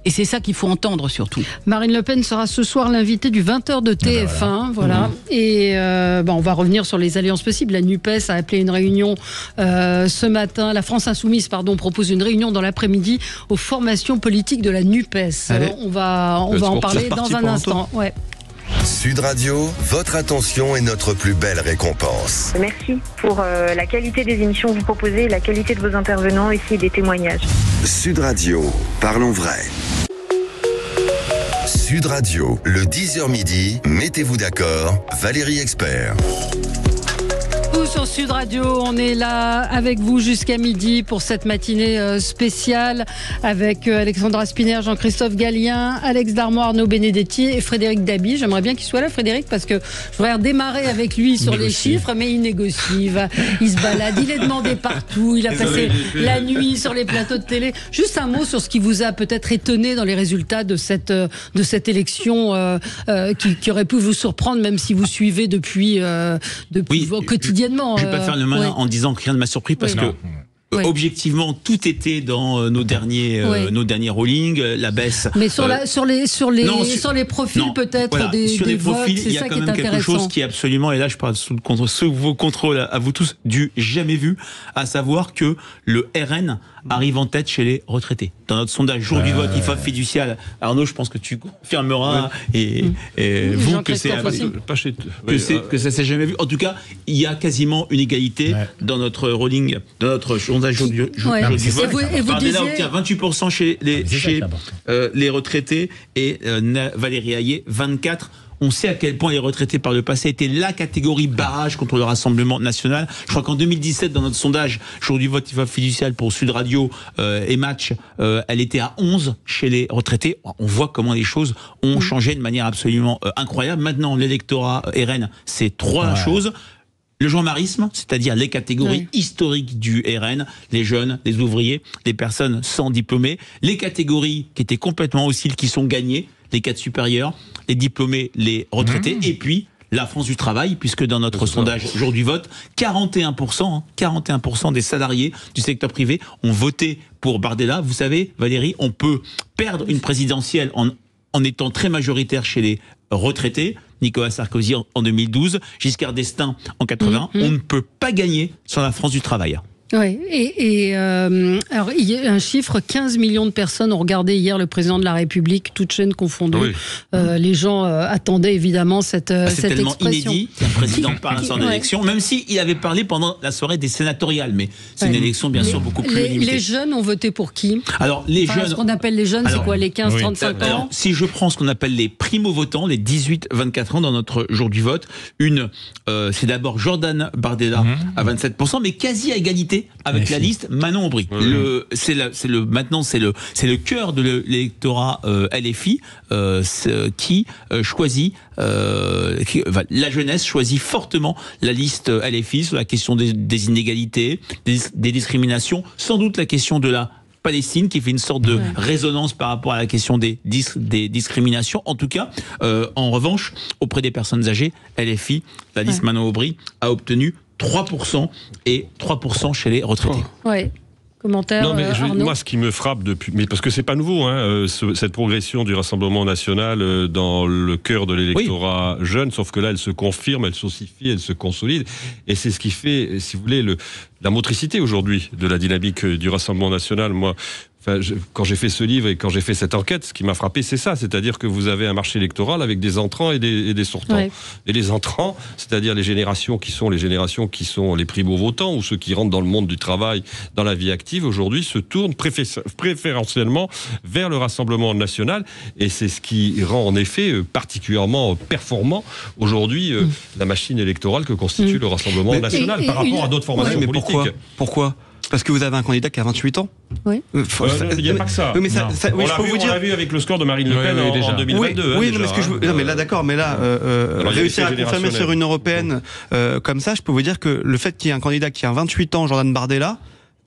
Et c'est ça qu'il faut entendre surtout. Marine Le Pen sera ce soir l'invitée du 20h de TF1. Voilà. Et on va revenir sur les alliances possibles. La NUPES a appelé une réunion ce matin. La France Insoumise, propose une réunion dans l'après-midi aux formations politiques de la NUPES. On va en parler dans un instant. Ouais. Sud Radio, votre attention est notre plus belle récompense. Merci pour la qualité des émissions que vous proposez, la qualité de vos intervenants ici et des témoignages. Sud Radio, parlons vrai. Sud Radio, le 10h midi, mettez-vous d'accord, Valérie Expert. Sur Sud Radio, on est là avec vous jusqu'à midi pour cette matinée spéciale avec Alexandra Spinner, Jean-Christophe Gallien, Alex Darmon, Arnaud Benedetti et Frédéric Dabi. J'aimerais bien qu'il soit là, Frédéric, parce que je voudrais redémarrer avec lui sur les chiffres, mais il négocie, il se balade, il est demandé partout, il a passé la nuit sur les plateaux de télé. Juste un mot sur ce qui vous a peut-être étonné dans les résultats de cette élection qui aurait pu vous surprendre, même si vous suivez depuis quotidiennement. Je ne vais pas faire le malin en disant que rien ne m'a surpris parce que objectivement tout était dans nos derniers rollings, la baisse. Mais sur les profils peut-être sur les profils, votes, il y a quand même quelque chose qui est absolument, et là je parle sous vos contrôles à vous tous, du jamais vu, à savoir que le RN arrive en tête chez les retraités. Dans notre sondage jour du vote, IFOP fiducial, Arnaud, je pense que tu confirmeras et vous que ça s'est jamais vu. En tout cas, il y a quasiment une égalité dans notre rolling, dans notre sondage jour du vote. Bardella obtient 28% chez les retraités et Valérie Hayé 24%. On sait à quel point les retraités par le passé étaient la catégorie barrage contre le Rassemblement national. Je crois qu'en 2017, dans notre sondage, jour du vote fiducial pour Sud Radio et Match, elle était à 11 chez les retraités. On voit comment les choses ont changé de manière absolument incroyable. Maintenant, l'électorat RN, c'est trois choses. Le jean-marisme, c'est-à-dire les catégories historiques du RN, les jeunes, les ouvriers, les personnes sans diplômés, les catégories qui étaient complètement hostiles, qui sont gagnées, les cadres supérieurs, les diplômés, les retraités, et puis la France du travail, puisque dans notre sondage jour du vote, 41% des salariés du secteur privé ont voté pour Bardella. Vous savez, Valérie, on peut perdre une présidentielle en étant très majoritaire chez les retraités. Nicolas Sarkozy en 2012, Giscard d'Estaing en 80. On ne peut pas gagner sur la France du travail. Oui, alors il y a un chiffre, 15 millions de personnes ont regardé hier le président de la République, toutes chaînes confondues. Les gens attendaient évidemment cette expression. C'est tellement inédit qu'un président parle à son élection, même s'il avait parlé pendant la soirée des sénatoriales, mais c'est une élection bien sûr beaucoup plus limitée. Les jeunes ont voté pour qui? Alors les jeunes, ce qu'on appelle les jeunes, c'est quoi, les 15-35 ans? Si je prends ce qu'on appelle les primo-votants, les 18-24 ans dans notre jour du vote, c'est d'abord Jordan Bardella à 27%, mais quasi à égalité avec la liste Manon Aubry. C'est le cœur de l'électorat LFI qui choisit la jeunesse choisit fortement la liste LFI sur la question des inégalités, des discriminations, sans doute la question de la Palestine qui fait une sorte de résonance par rapport à la question des discriminations. En tout cas, en revanche, auprès des personnes âgées, LFI, la liste Manon Aubry a obtenu 3% et 3% chez les retraités. Commentaire. Non, mais Arnaud. moi, ce qui me frappe mais parce que c'est pas nouveau, cette progression du Rassemblement national dans le cœur de l'électorat jeune, sauf que là, elle se confirme, elle s'ossifie, elle se consolide, et c'est ce qui fait, si vous voulez, la motricité aujourd'hui de la dynamique du Rassemblement national. Moi, quand j'ai fait ce livre et quand j'ai fait cette enquête, ce qui m'a frappé, c'est ça, c'est-à-dire que vous avez un marché électoral avec des entrants et des sortants. Et les entrants, c'est-à-dire les générations qui sont les primo-votants ou ceux qui rentrent dans le monde du travail, dans la vie active, aujourd'hui se tournent préférentiellement vers le Rassemblement national, et c'est ce qui rend en effet particulièrement performant aujourd'hui la machine électorale que constitue le Rassemblement national par rapport à d'autres formations politiques. Pourquoi parce que vous avez un candidat qui a 28 ans. Oui. Il n'y a pas que ça. Oui, mais on l'a vu avec le score de Marine Le Pen en 2022. Oui, mais là, d'accord, mais là, réussir à confirmer sur une européenne comme ça, je peux vous dire que le fait qu'il y ait un candidat qui a 28 ans, Jordan Bardella,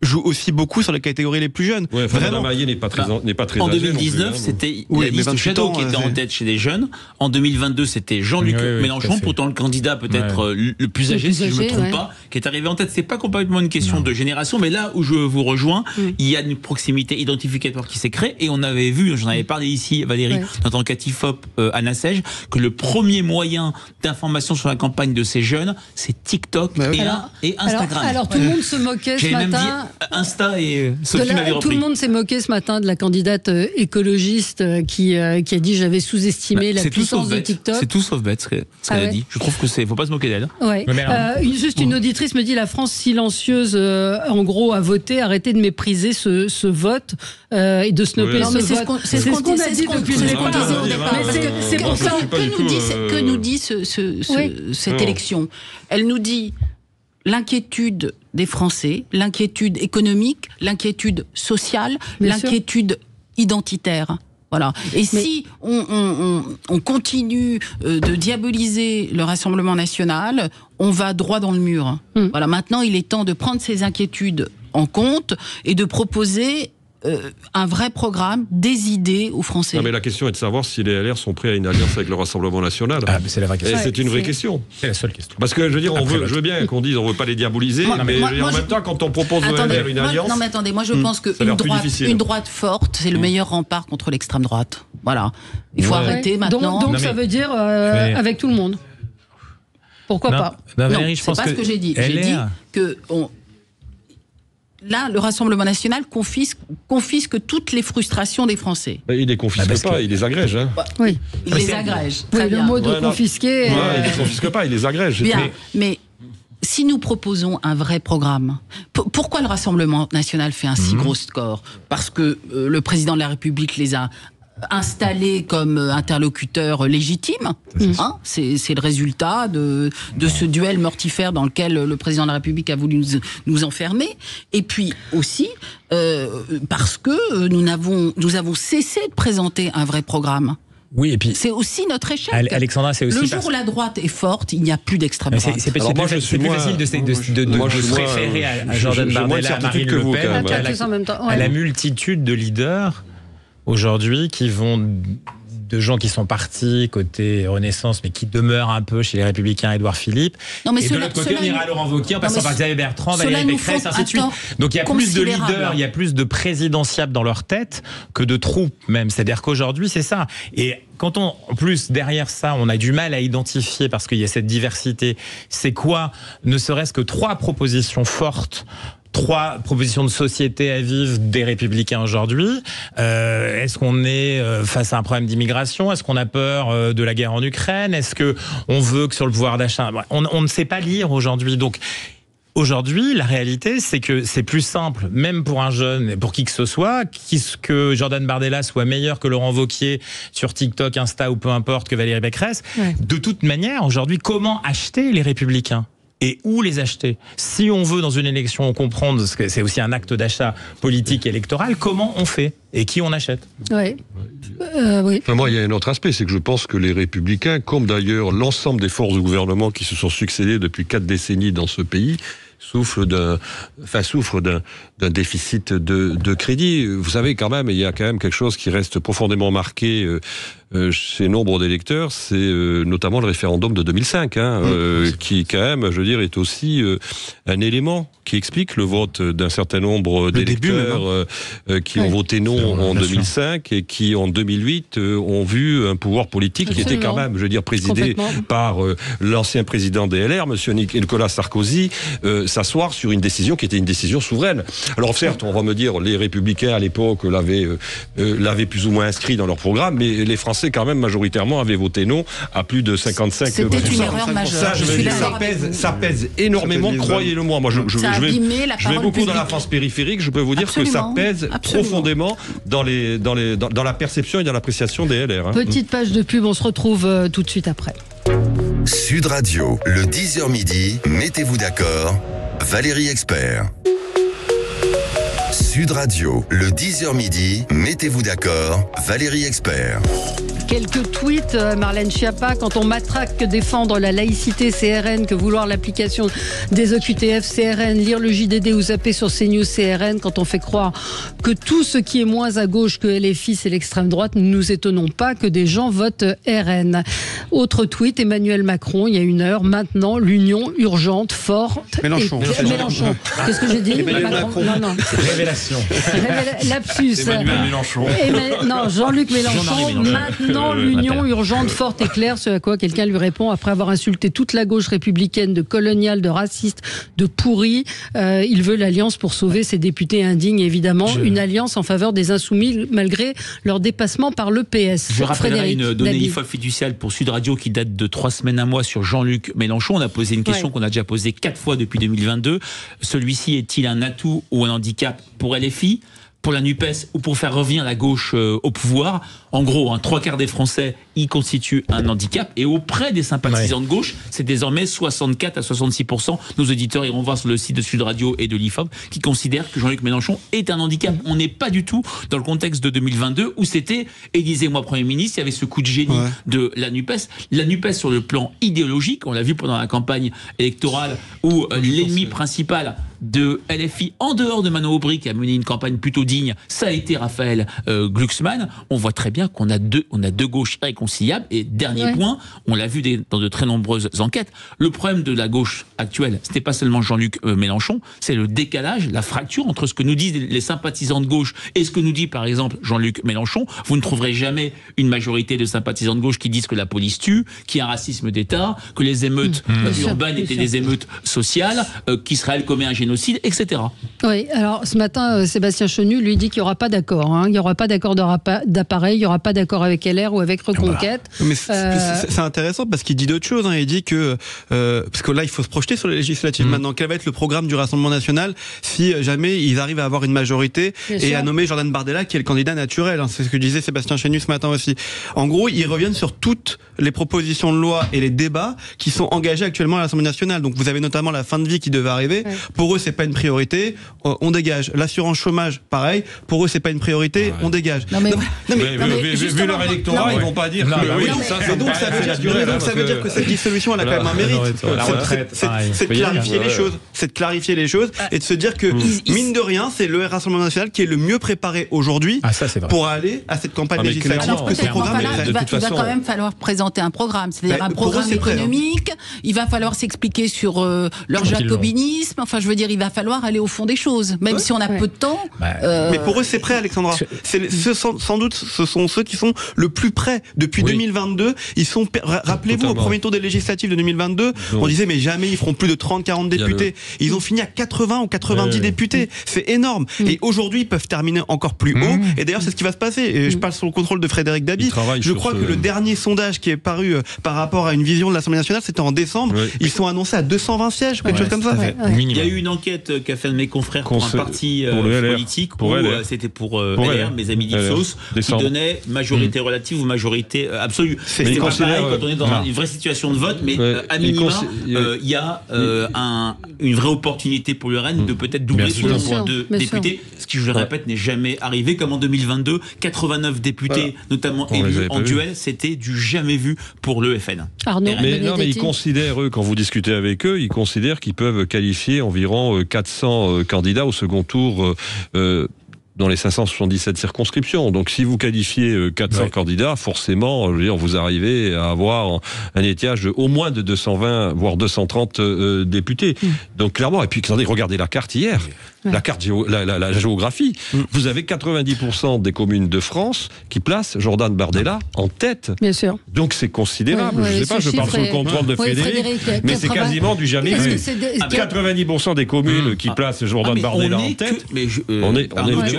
joue aussi beaucoup sur les catégories les plus jeunes. Ouais, Vraiment. Maillet n'est pas très âgé. En 2019, c'était la liste Shadow qui était en tête chez les jeunes. En 2022, c'était Jean-Luc Mélenchon, pourtant le candidat peut-être le plus âgé, si je ne me trompe pas, qui est arrivé en tête. C'est pas complètement une question de génération, mais là où je vous rejoins, il y a une proximité identificatoire qui s'est créée, et on avait vu, j'en avais parlé ici, Valérie, en tant qu'Atifop à Nassège, que le premier moyen d'information sur la campagne de ces jeunes, c'est TikTok et Instagram. Alors tout le monde se moquait ce matin. Insta et Sophie m'avait repris. Tout le monde s'est moqué ce matin de la candidate écologiste qui a dit j'avais sous-estimé la puissance de TikTok. C'est tout sauf bête ce qu'elle a dit. Je trouve que faut pas se moquer d'elle. Ouais. Juste une auditrice me dit la France silencieuse en gros a voté, arrêtez de mépriser ce vote et de snobber ce vote. C'est ce qu'on a dit depuis le départ. C'est pour ça que nous dit cette élection. Elle nous dit l'inquiétude des Français, l'inquiétude économique, l'inquiétude sociale, l'inquiétude identitaire. Voilà. Et si on continue de diaboliser le Rassemblement national, on va droit dans le mur. Voilà. Maintenant, il est temps de prendre ces inquiétudes en compte et de proposer un vrai programme, des idées aux Français. Non, mais la question est de savoir si les LR sont prêts à une alliance avec le Rassemblement national. Mais c'est la vraie question. Et c'est une vraie question. C'est la seule question. Parce que je veux dire, je veux bien qu'on dise on veut pas les diaboliser, mais en même temps, quand on propose aux LR une alliance. Non, mais attendez, moi je pense qu'une droite forte, c'est le meilleur rempart contre l'extrême droite. Voilà. Il faut arrêter maintenant. Donc ça veut dire avec tout le monde. Pourquoi pas? Valérie, c'est pas ce que j'ai dit. J'ai dit que là, le Rassemblement national confisque toutes les frustrations des Français. Il les confisque pas, il les agrège. Hein. Oui. Il les agrège. Oui, le mot de confisquer. Il les confisque pas, il les agrège. Bien, mais si nous proposons un vrai programme, pourquoi le Rassemblement national fait un si gros score? Parce que le président de la République les a installés comme interlocuteurs légitimes. C'est le résultat de ce duel mortifère dans lequel le président de la République a voulu nous enfermer. Et puis aussi parce que nous avons cessé de présenter un vrai programme. Oui, et puis c'est aussi notre échec. Alexandra, c'est aussi le jour où la droite est forte, il n'y a plus d'extrême droite. C'est plus facile de se référer à Jordan Bardella, à Marine Le Pen, à la multitude de leaders aujourd'hui qui vont de gens qui sont partis côté Renaissance mais qui demeurent un peu chez les Républicains, Édouard Philippe, et de l'autre côté on ira Laurent Wauquiez en passant par Xavier Bertrand, Valérie Pécresse, ainsi de suite. Donc il y a plus de leaders, il y a plus de présidentiables dans leur tête que de troupes même, c'est-à-dire qu'aujourd'hui c'est ça. Et quand en plus derrière ça on a du mal à identifier, parce qu'il y a cette diversité, c'est quoi ne serait-ce que 3 propositions fortes, 3 propositions de société à vivre des Républicains aujourd'hui. Est-ce qu'on est face à un problème d'immigration? Est-ce qu'on a peur de la guerre en Ukraine? Est-ce qu'on veut que sur le pouvoir d'achat... On ne sait pas lire aujourd'hui. Donc aujourd'hui, la réalité, c'est que c'est plus simple, même pour un jeune, pour qui que ce soit, que Jordan Bardella soit meilleur que Laurent Wauquiez sur TikTok, Insta ou peu importe, que Valérie Pécresse. De toute manière, aujourd'hui, comment acheter les Républicains ? Et où les acheter? Si on veut, dans une élection, comprendre, parce que c'est aussi un acte d'achat politique et électoral, comment on fait et qui on achète? Oui. Moi, il y a un autre aspect, c'est que je pense que les Républicains, comme d'ailleurs l'ensemble des forces de gouvernement qui se sont succédées depuis 4 décennies dans ce pays, souffrent d'un déficit de crédit. Vous savez, quand même, il y a quand même quelque chose qui reste profondément marqué chez nombre d'électeurs, c'est notamment le référendum de 2005, qui quand même, je veux dire, est aussi un élément qui explique le vote d'un certain nombre d'électeurs qui ont voté non en 2005 et qui en 2008 ont vu un pouvoir politique qui était quand même, je veux dire, présidé par l'ancien président des LR, monsieur Nicolas Sarkozy, s'asseoir sur une décision qui était une décision souveraine. Alors certes, on va me dire, les Républicains à l'époque l'avaient plus ou moins inscrit dans leur programme, mais les Français quand même majoritairement avaient voté non à plus de 55%. C'était une erreur majeure. Ça pèse énormément, croyez-le-moi. Moi, je vais beaucoup dans la France périphérique, je peux vous dire que ça pèse profondément dans la perception et dans l'appréciation des LR. Petite page de pub, on se retrouve tout de suite après. Sud Radio, le 10h midi, mettez-vous d'accord, Valérie Expert. Sud Radio, le 10h midi, mettez-vous d'accord, Valérie Expert. Quelques tweets, Marlène Schiappa, quand on matraque que défendre la laïcité CRN, que vouloir l'application des OQTF CRN, lire le JDD ou zapper sur CNews CRN, quand on fait croire que tout ce qui est moins à gauche que LFI, c'est l'extrême droite, ne nous étonnons pas que des gens votent RN. Autre tweet, Emmanuel Macron, il y a 1 heure, maintenant, l'union urgente, forte... Mélenchon. Mélenchon. Qu'est-ce que j'ai dit? Macron. Non. Révélation. Lapsus. Emmanuel Mélenchon. Non, Jean-Luc Mélenchon, maintenant l'union urgente, forte et claire, ce à quoi quelqu'un lui répond après avoir insulté toute la gauche républicaine de colonial, de raciste, de pourri. Il veut l'alliance pour sauver ses députés indignes, évidemment. Une alliance en faveur des insoumis malgré leur dépassement par le PS. Je rappellerai une donnée IFOP fiduciale pour Sud Radio qui date de 3 semaines, 1 mois sur Jean-Luc Mélenchon. On a posé une question qu'on a déjà posée 4 fois depuis 2022. Celui-ci est-il un atout ou un handicap pour LFI, pour la NUPES ou pour faire revenir la gauche au pouvoir? En gros, 3/4 des Français y constituent un handicap. Et auprès des sympathisants de gauche, c'est désormais 64 à 66%. Nos auditeurs iront voir sur le site de Sud Radio et de l'IFOP qui considèrent que Jean-Luc Mélenchon est un handicap. On n'est pas du tout dans le contexte de 2022 où c'était Élysée-moi Premier ministre. Il y avait ce coup de génie de la NUPES. La NUPES sur le plan idéologique, on l'a vu pendant la campagne électorale où l'ennemi principal de LFI, en dehors de Manon Aubry qui a mené une campagne plutôt digne, ça a été Raphaël Glucksmann. On voit très bien qu'on a deux gauches irréconciliables. Et dernier point, on l'a vu dans de très nombreuses enquêtes, le problème de la gauche actuelle, c'était pas seulement Jean-Luc Mélenchon, c'est le décalage, la fracture entre ce que nous disent les sympathisants de gauche et ce que nous dit par exemple Jean-Luc Mélenchon. Vous ne trouverez jamais une majorité de sympathisants de gauche qui disent que la police tue, qu'il y a un racisme d'État, que les émeutes urbaines étaient des émeutes sociales, qu'Israël commet un génocide, etc. Oui, alors ce matin, Sébastien Chenu lui dit qu'il n'y aura pas d'accord. Il n'y aura pas d'accord d'appareil, il n'y aura pas d'accord avec LR ou avec Reconquête. Mais c'est intéressant parce qu'il dit d'autres choses. Il dit que, parce que là, il faut se projeter sur les législatives maintenant. Quel va être le programme du Rassemblement national si jamais ils arrivent à avoir une majorité et à nommer Jordan Bardella qui est le candidat naturel. C'est ce que disait Sébastien Chenu ce matin aussi. En gros, ils reviennent sur toutes les propositions de loi et les débats qui sont engagés actuellement à l'Assemblée nationale. Donc vous avez notamment la fin de vie qui devait arriver. Pour eux, c'est pas une priorité. On dégage. L'assurance chômage, pareil. Pour eux, c'est pas une priorité. On dégage. Vu leur électorat, ils vont pas dire que donc ça veut dire que cette dissolution, elle a quand même un mérite. C'est de clarifier les choses. C'est de clarifier les choses et de se dire que, mine de rien, c'est le Rassemblement national qui est le mieux préparé aujourd'hui pour aller à cette campagne législative que ce programme est prêt. Il va quand même falloir présenter un programme, c'est-à-dire un programme économique. Il va falloir s'expliquer sur leur jacobinisme. Enfin, je veux dire, il va falloir aller au fond des choses, même si on a peu de temps. Mais pour eux, c'est prêt, Alexandra. Sans doute, ce sont ceux qui sont le plus près. Depuis 2022, ils sont. Rappelez-vous, au premier tour des législatives de 2022, on disait mais jamais ils feront plus de 30-40 députés. Ils ont fini à 80 ou 90 députés. C'est énorme. Et aujourd'hui, ils peuvent terminer encore plus haut. Et d'ailleurs, c'est ce qui va se passer. Et je parle sous le contrôle de Frédéric Dabi. Je crois que le dernier sondage qui est paru par rapport à une vision de l'Assemblée nationale, c'était en décembre. Ils sont annoncés à 220 sièges, quelque chose comme ça. Il y a eu une enquête qu'a fait un de mes confrères pour un parti politique, c'était pour LR, mes amis d'Ipsos, qui donnait majorité relative ou majorité absolue. C'est pas pareil quand on est dans une vraie situation de vote, mais à minima, il y a une vraie opportunité pour le RN de peut-être doubler son nombre de députés, ce qui, je le répète, n'est jamais arrivé. Comme en 2022, 89 députés, notamment élus en duel, c'était du jamais vu pour le FN. Mais ils considèrent, eux, quand vous discutez avec eux, ils considèrent qu'ils peuvent qualifier environ 400 candidats au second tour dans les 577 circonscriptions. Donc si vous qualifiez 400 candidats, forcément, vous arrivez à avoir un étiage au moins de 220, voire 230 députés. Donc clairement, et puis regardez la carte hier. La carte, la géographie. Vous avez 90% des communes de France qui placent Jordan Bardella en tête. Bien sûr. Donc c'est considérable. Je ne sais pas, je parle sous le contrôle de Frédéric, mais c'est quasiment du jamais vu. 90% des communes qui placent Jordan Bardella en tête. On est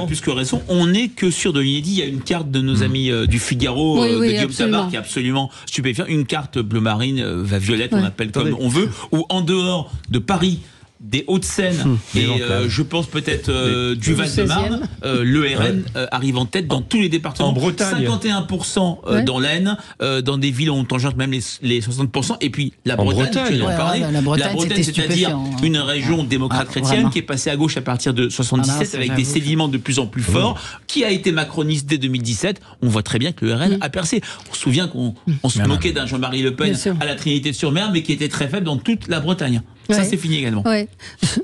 plus que raison. On n'est que sûr de l'inédit. Il y a une carte de nos amis du Figaro, de Guillaume Tabar, qui est absolument stupéfiant. Une carte bleu marine, violette, on appelle comme on veut, où en dehors de Paris, des Hauts-de-Seine et je pense peut-être du Val-de-Marne, le RN arrive en tête dans tous les départements. En Bretagne. 51% dans l'Aisne, dans des villes où on tangente même les 60%. Et puis la Bretagne, tu en parlais. La Bretagne, c'est-à-dire une région démocrate chrétienne qui est passée à gauche à partir de 77 avec des sédiments de plus en plus forts, qui a été macroniste dès 2017. On voit très bien que le RN a percé. On se souvient qu'on se moquait d'un Jean-Marie Le Pen à la Trinité-sur-Mer, mais qui était très faible dans toute la Bretagne. Ça, c'est fini également. Ouais.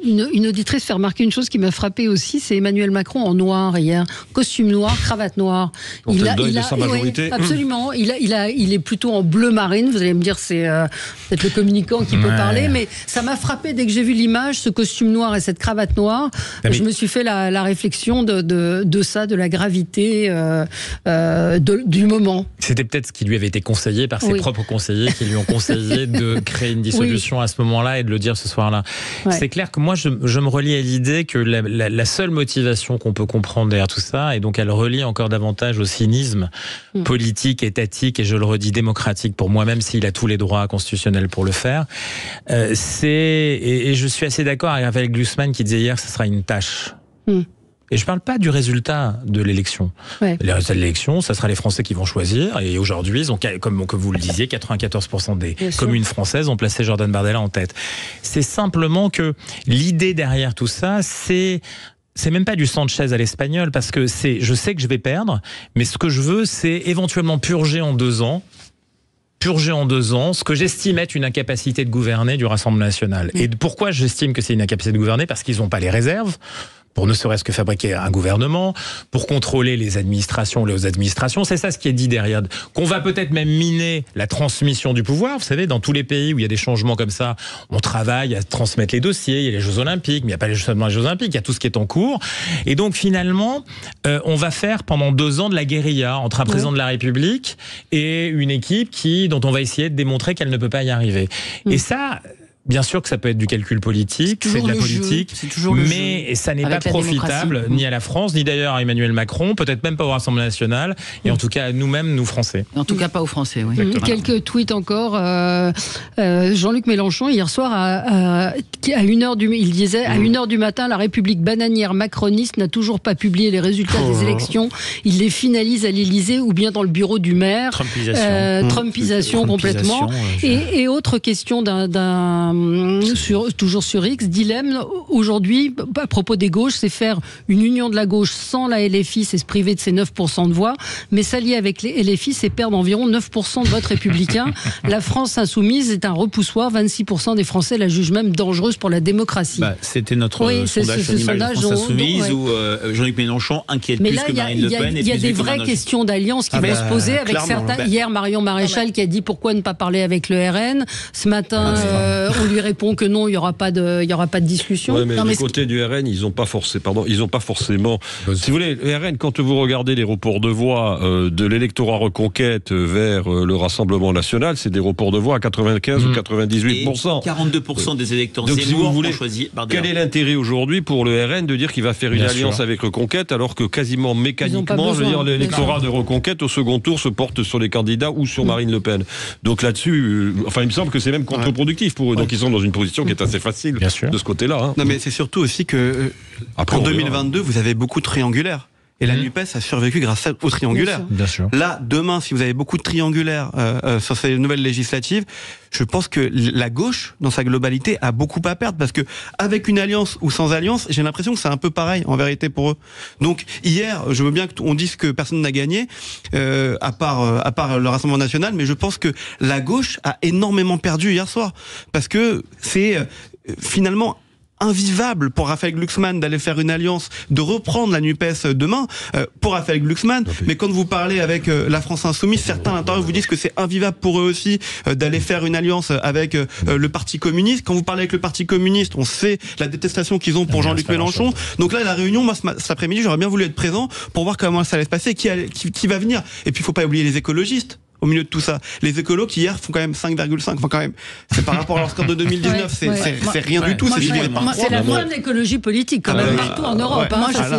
Une auditrice fait remarquer une chose qui m'a frappée aussi, c'est Emmanuel Macron en noir hier. Costume noir, cravate noire. Il a sa majorité. Absolument. Il est plutôt en bleu marine. Vous allez me dire, c'est peut-être le communicant qui peut parler, mais ça m'a frappé dès que j'ai vu l'image, ce costume noir et cette cravate noire. Je me suis fait la réflexion de ça, de la gravité du moment. C'était peut-être ce qui lui avait été conseillé par ses propres conseillers qui lui ont conseillé de créer une dissolution à ce moment-là et de le dire ce soir-là. Ouais. C'est clair que moi, je me relie à l'idée que la seule motivation qu'on peut comprendre derrière tout ça, et donc elle relie encore davantage au cynisme politique, étatique, et je le redis, démocratique pour moi, même s'il a tous les droits constitutionnels pour le faire, et je suis assez d'accord avec Glucksmann qui disait hier que ce sera une tâche. Et je ne parle pas du résultat de l'élection. Les résultats de l'élection, ça sera les Français qui vont choisir. Et aujourd'hui, ils ont, comme vous le disiez, 94% des communes françaises ont placé Jordan Bardella en tête. C'est simplement que l'idée derrière tout ça, c'est même pas du Sanchez à l'espagnol, parce que je sais que je vais perdre, mais ce que je veux, c'est éventuellement purger en 2 ans ce que j'estime être une incapacité de gouverner du Rassemblement national. Et pourquoi j'estime que c'est une incapacité de gouverner ? Parce qu'ils n'ont pas les réserves pour ne serait-ce que fabriquer un gouvernement, pour contrôler les administrations, c'est ça ce qui est dit derrière. Qu'on va peut-être même miner la transmission du pouvoir. Vous savez, dans tous les pays où il y a des changements comme ça, on travaille à transmettre les dossiers, il y a les Jeux Olympiques, mais il n'y a pas seulement les Jeux Olympiques, il y a tout ce qui est en cours. Et donc finalement, on va faire pendant 2 ans de la guérilla entre un président de la République et une équipe dont on va essayer de démontrer qu'elle ne peut pas y arriver. Et ça... Bien sûr que ça peut être du calcul politique, c'est de la politique, mais ça n'est pas profitable ni à la France, ni d'ailleurs à Emmanuel Macron, peut-être même pas au Rassemblement national, et en tout cas à nous-mêmes, nous Français. En tout cas pas aux Français, oui. Quelques tweets encore. Jean-Luc Mélenchon, hier soir, à 1h il disait, à 1h du matin, la République bananière macroniste n'a toujours pas publié les résultats des élections. Il les finalise à l'Élysée ou bien dans le bureau du maire. Trumpisation complètement. Et autre question toujours sur X, dilemme aujourd'hui à propos des gauches, c'est faire une union de la gauche sans la LFI, c'est se priver de ses 9% de voix, mais s'allier avec les LFI, c'est perdre environ 9% de vote républicain. La France insoumise est un repoussoir, 26% des Français la jugent même dangereuse pour la démocratie. C'était notre sondage de la France insoumise où Jean-Luc Mélenchon inquiète plus que Marine Le Pen. Il y a des vraies questions d'alliance qui vont se poser avec certains. Hier, Marion Maréchal qui a dit pourquoi ne pas parler avec le RN. Ce matin, on lui répond que non, il y aura pas de discussion. Ouais, mais du côté du RN, ils n'ont pas forcément. Si vous voulez, le RN, quand vous regardez les reports de voix de l'électorat Reconquête vers le Rassemblement national, c'est des reports de voix à 95 ou 98%. Et 42% des électeurs Zemmour ont choisi Bardella. Quel est l'intérêt aujourd'hui pour le RN de dire qu'il va faire une alliance avec Reconquête, alors que quasiment mécaniquement, l'électorat de Reconquête au second tour se porte sur les candidats ou sur Marine Le Pen. Donc là-dessus, il me semble que c'est même contre-productif pour eux. Donc ils sont dans une position qui est assez facile de ce côté-là. Hein. Non, mais c'est surtout aussi que en 2022, vous avez beaucoup de triangulaires. Et la NUPES a survécu grâce au triangulaire. Bien sûr. Là, demain, si vous avez beaucoup de triangulaires sur ces nouvelles législatives, je pense que la gauche, dans sa globalité, a beaucoup à perdre. Parce que avec une alliance ou sans alliance, j'ai l'impression que c'est un peu pareil, en vérité, pour eux. Donc, hier, je veux bien qu'on dise que personne n'a gagné, à part le Rassemblement national, mais je pense que la gauche a énormément perdu hier soir. Parce que c'est finalement invivable pour Raphaël Glucksmann d'aller faire une alliance, de reprendre la NUPES demain pour Raphaël Glucksmann. Mais quand vous parlez avec la France Insoumise, certains à l'intérieur vous disent que c'est invivable pour eux aussi d'aller faire une alliance avec le Parti communiste. Quand vous parlez avec le Parti communiste, on sait la détestation qu'ils ont pour Jean-Luc Mélenchon. Donc là, la réunion, moi, cet après-midi, j'aurais bien voulu être présent pour voir comment ça allait se passer, qui va venir. Et puis, il faut pas oublier les écologistes. Au milieu de tout ça, les écolos qui hier font quand même 5,5. Enfin, quand même, c'est par rapport à leur score de 2019, c'est rien du tout. C'est la fin de l'écologie politique, quand même, partout en Europe.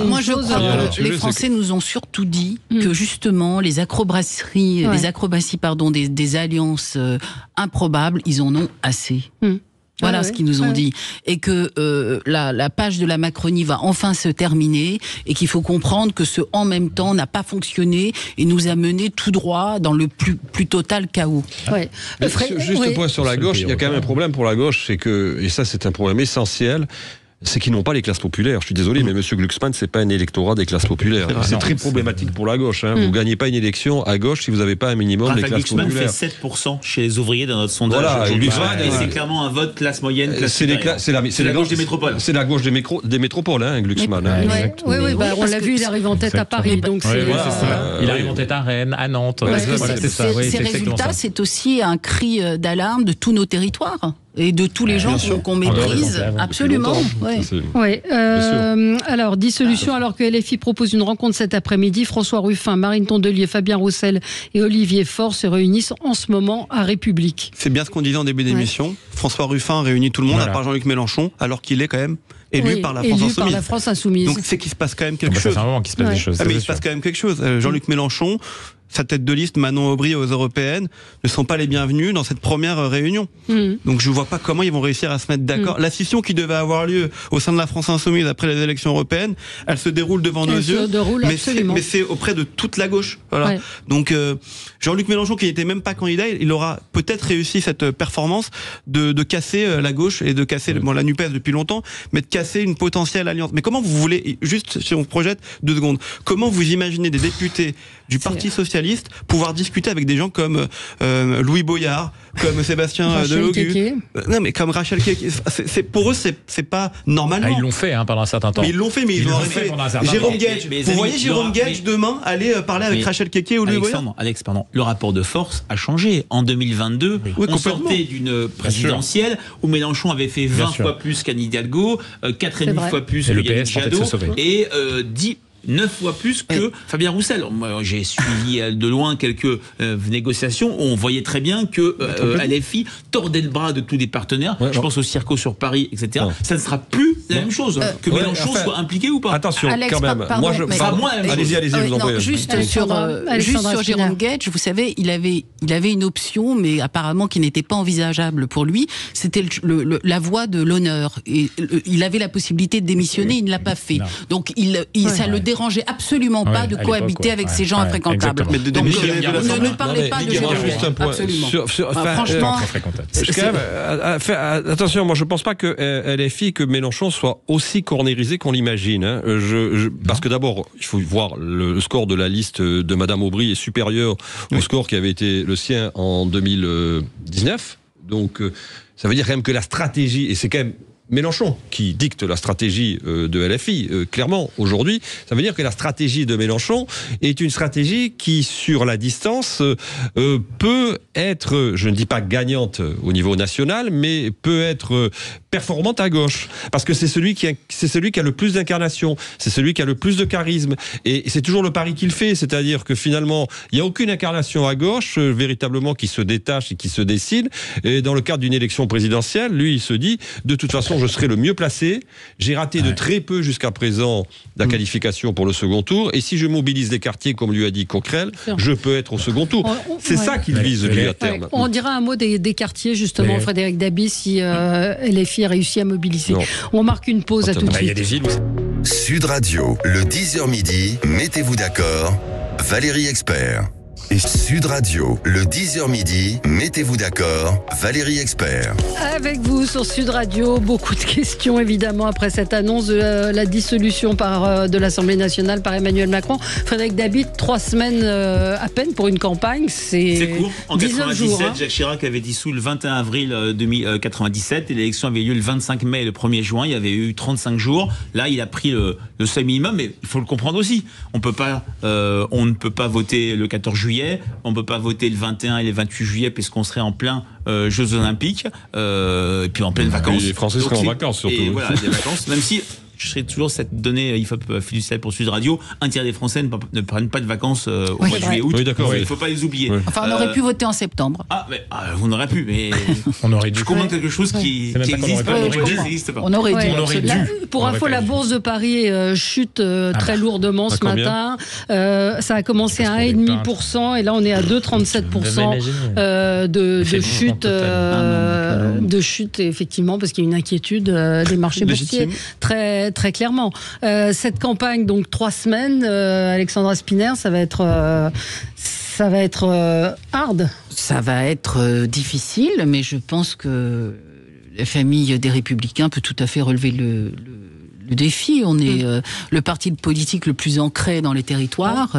Moi, je crois que les Français nous ont surtout dit que justement, les acrobaties des alliances improbables, ils en ont assez. Voilà ce qu'ils nous ont dit. Et que la page de la Macronie va enfin se terminer et qu'il faut comprendre que ce « en même temps » n'a pas fonctionné et nous a mené tout droit dans le plus total chaos. Juste un point sur la gauche, il y a quand même un problème pour la gauche, c'est que, et ça c'est un problème essentiel, c'est qu'ils n'ont pas les classes populaires. Je suis désolé, mais M. Glucksmann, c'est pas un électorat des classes populaires. C'est très problématique pour la gauche. Vous gagnez pas une élection à gauche si vous n'avez pas un minimum des classes populaires. Glucksmann fait 7% chez les ouvriers dans notre sondage. Voilà, et c'est clairement un vote classe moyenne, classe supérieure. C'est la gauche des métropoles. C'est la gauche des métropoles, Glucksmann. Oui, on l'a vu, il arrive en tête à Paris. Donc il arrive en tête à Rennes, à Nantes. Ces résultats, c'est aussi un cri d'alarme de tous nos territoires. Et de tous les gens qu'on méprise, absolument. Alors, dissolution, alors que LFI propose une rencontre cet après-midi, François Ruffin, Marine Tondelier, Fabien Roussel et Olivier Faure se réunissent en ce moment à République. C'est bien ce qu'on disait en début d'émission. François Ruffin réunit tout le monde, à part Jean-Luc Mélenchon, alors qu'il est quand même élu par la France Insoumise. Donc c'est qu'il se passe quand même quelque chose. C'est un moment qu'il se passe des choses. Mais il se passe quand même quelque chose. Jean-Luc Mélenchon, sa tête de liste, Manon Aubry aux Européennes, ne sont pas les bienvenus dans cette première réunion. Donc je ne vois pas comment ils vont réussir à se mettre d'accord. La scission qui devait avoir lieu au sein de la France Insoumise après les élections européennes, elle se déroule devant nos yeux, mais c'est auprès de toute la gauche. Voilà. Donc Jean-Luc Mélenchon, qui n'était même pas candidat, il aura peut-être réussi cette performance de casser la gauche et de casser la NUPES depuis longtemps, mais de casser une potentielle alliance. Mais comment vous voulez, juste si on projette 2 secondes, comment vous imaginez des députés du Parti Socialiste pouvoir discuter avec des gens comme Louis Boyard, comme Sébastien Delogu, non mais comme Rachel Keke, pour eux c'est pas normalement. Ils l'ont fait pendant un certain temps. Mais ils l'ont fait, mais ils l'ont arrêté. Jérôme Guedj, vous voyez Jérôme Guedj demain aller parler avec Rachel Keke ou Louis Boyard. Alex, pardon, le rapport de force a changé. En 2022, on sortait d'une présidentielle où Mélenchon avait fait 20 fois plus qu'Anne Hidalgo, 4,5 fois plus que Yannick Jadot, et 9 fois plus que Fabien Roussel. Moi, j'ai suivi de loin quelques négociations où on voyait très bien que LFI tordait le bras de tous les partenaires. Je pense au Circo sur Paris, etc. Ça ne sera plus la même chose. Que Mélenchon soit impliqué ou pas. Attention, Alex, quand même. Allez-y, vous en prie. Juste sur Jérôme Guedj, vous savez, il avait une option, mais apparemment qui n'était pas envisageable pour lui. C'était la voie de l'honneur. Et il avait la possibilité de démissionner, il ne l'a pas fait. Donc ça le dérangeait absolument pas de cohabiter avec ces gens infréquentables. Mais donc ne parlez pas de Jérôme Guedj. Absolument. Franchement, attention, moi je pense pas que LFI, que Mélenchon soit aussi cornérisé qu'on l'imagine. Parce que d'abord, il faut voir le score de la liste de Madame Aubry est supérieur au score qui avait été le sien en 2019. Donc ça veut dire quand même que la stratégie, et c'est quand même Mélenchon qui dicte la stratégie de LFI, clairement, aujourd'hui. Ça veut dire que la stratégie de Mélenchon est une stratégie qui, sur la distance, peut être, je ne dis pas gagnante au niveau national, mais peut être performante à gauche. Parce que c'est celui qui a le plus d'incarnation, c'est celui qui a le plus de charisme. Et c'est toujours le pari qu'il fait, c'est-à-dire que finalement, il n'y a aucune incarnation à gauche, véritablement, qui se détache et qui se décide. Et dans le cadre d'une élection présidentielle, lui, il se dit, de toute façon, je serai le mieux placé. J'ai raté de très peu jusqu'à présent la qualification pour le second tour. Et si je mobilise les quartiers, comme lui a dit Coquerel, je peux être au second tour. C'est ça qu'il vise, lui, à terme. On dira un mot des quartiers, justement, Frédéric Dabi, si LFI a réussi à mobiliser. On marque une pause, à tout de suite. Il y a des villes où... Sud Radio, le 10h midi, mettez-vous d'accord, Valérie Expert. Et Sud Radio, le 10h midi, mettez-vous d'accord, Valérie Expert. Avec vous sur Sud Radio, beaucoup de questions évidemment après cette annonce de la dissolution de l'Assemblée nationale par Emmanuel Macron. Frédéric Dabi, 3 semaines à peine pour une campagne, c'est court. En 19 jours. Jacques Chirac avait dissous le 21 avril 1997 et l'élection avait lieu le 25 mai et le 1er juin. Il y avait eu 35 jours. Là, il a pris le seuil minimum, mais il faut le comprendre aussi. On ne peut pas voter le 14 juillet. On ne peut pas voter le 21 et le 28 juillet puisqu'on serait en plein Jeux Olympiques et puis en pleine vacances. Les Français seraient en vacances surtout. Et voilà, des vacances. Même si je serais toujours cette donnée IFOP fiduciaire pour Sud Radio. Un tiers des Français ne prennent pas de vacances au mois de juillet, août. Oui, d'accord. Il ne faut pas les oublier. Enfin, on aurait pu voter en septembre. On aurait pu, mais on aurait dû. Je commande quelque chose qui n'existe pas. On aurait dû. Pour info, la bourse de Paris chute très lourdement ce matin. Ça a commencé à 1,5% et là on est à 2,37% de chute, effectivement, parce qu'il y a une inquiétude des marchés boursiers, très, très clairement. Cette campagne, donc 3 semaines, Alexandra Spinner, ça va être hard. Ça va être difficile, mais je pense que la famille des Républicains peut tout à fait relever le défi. On est le parti politique le plus ancré dans les territoires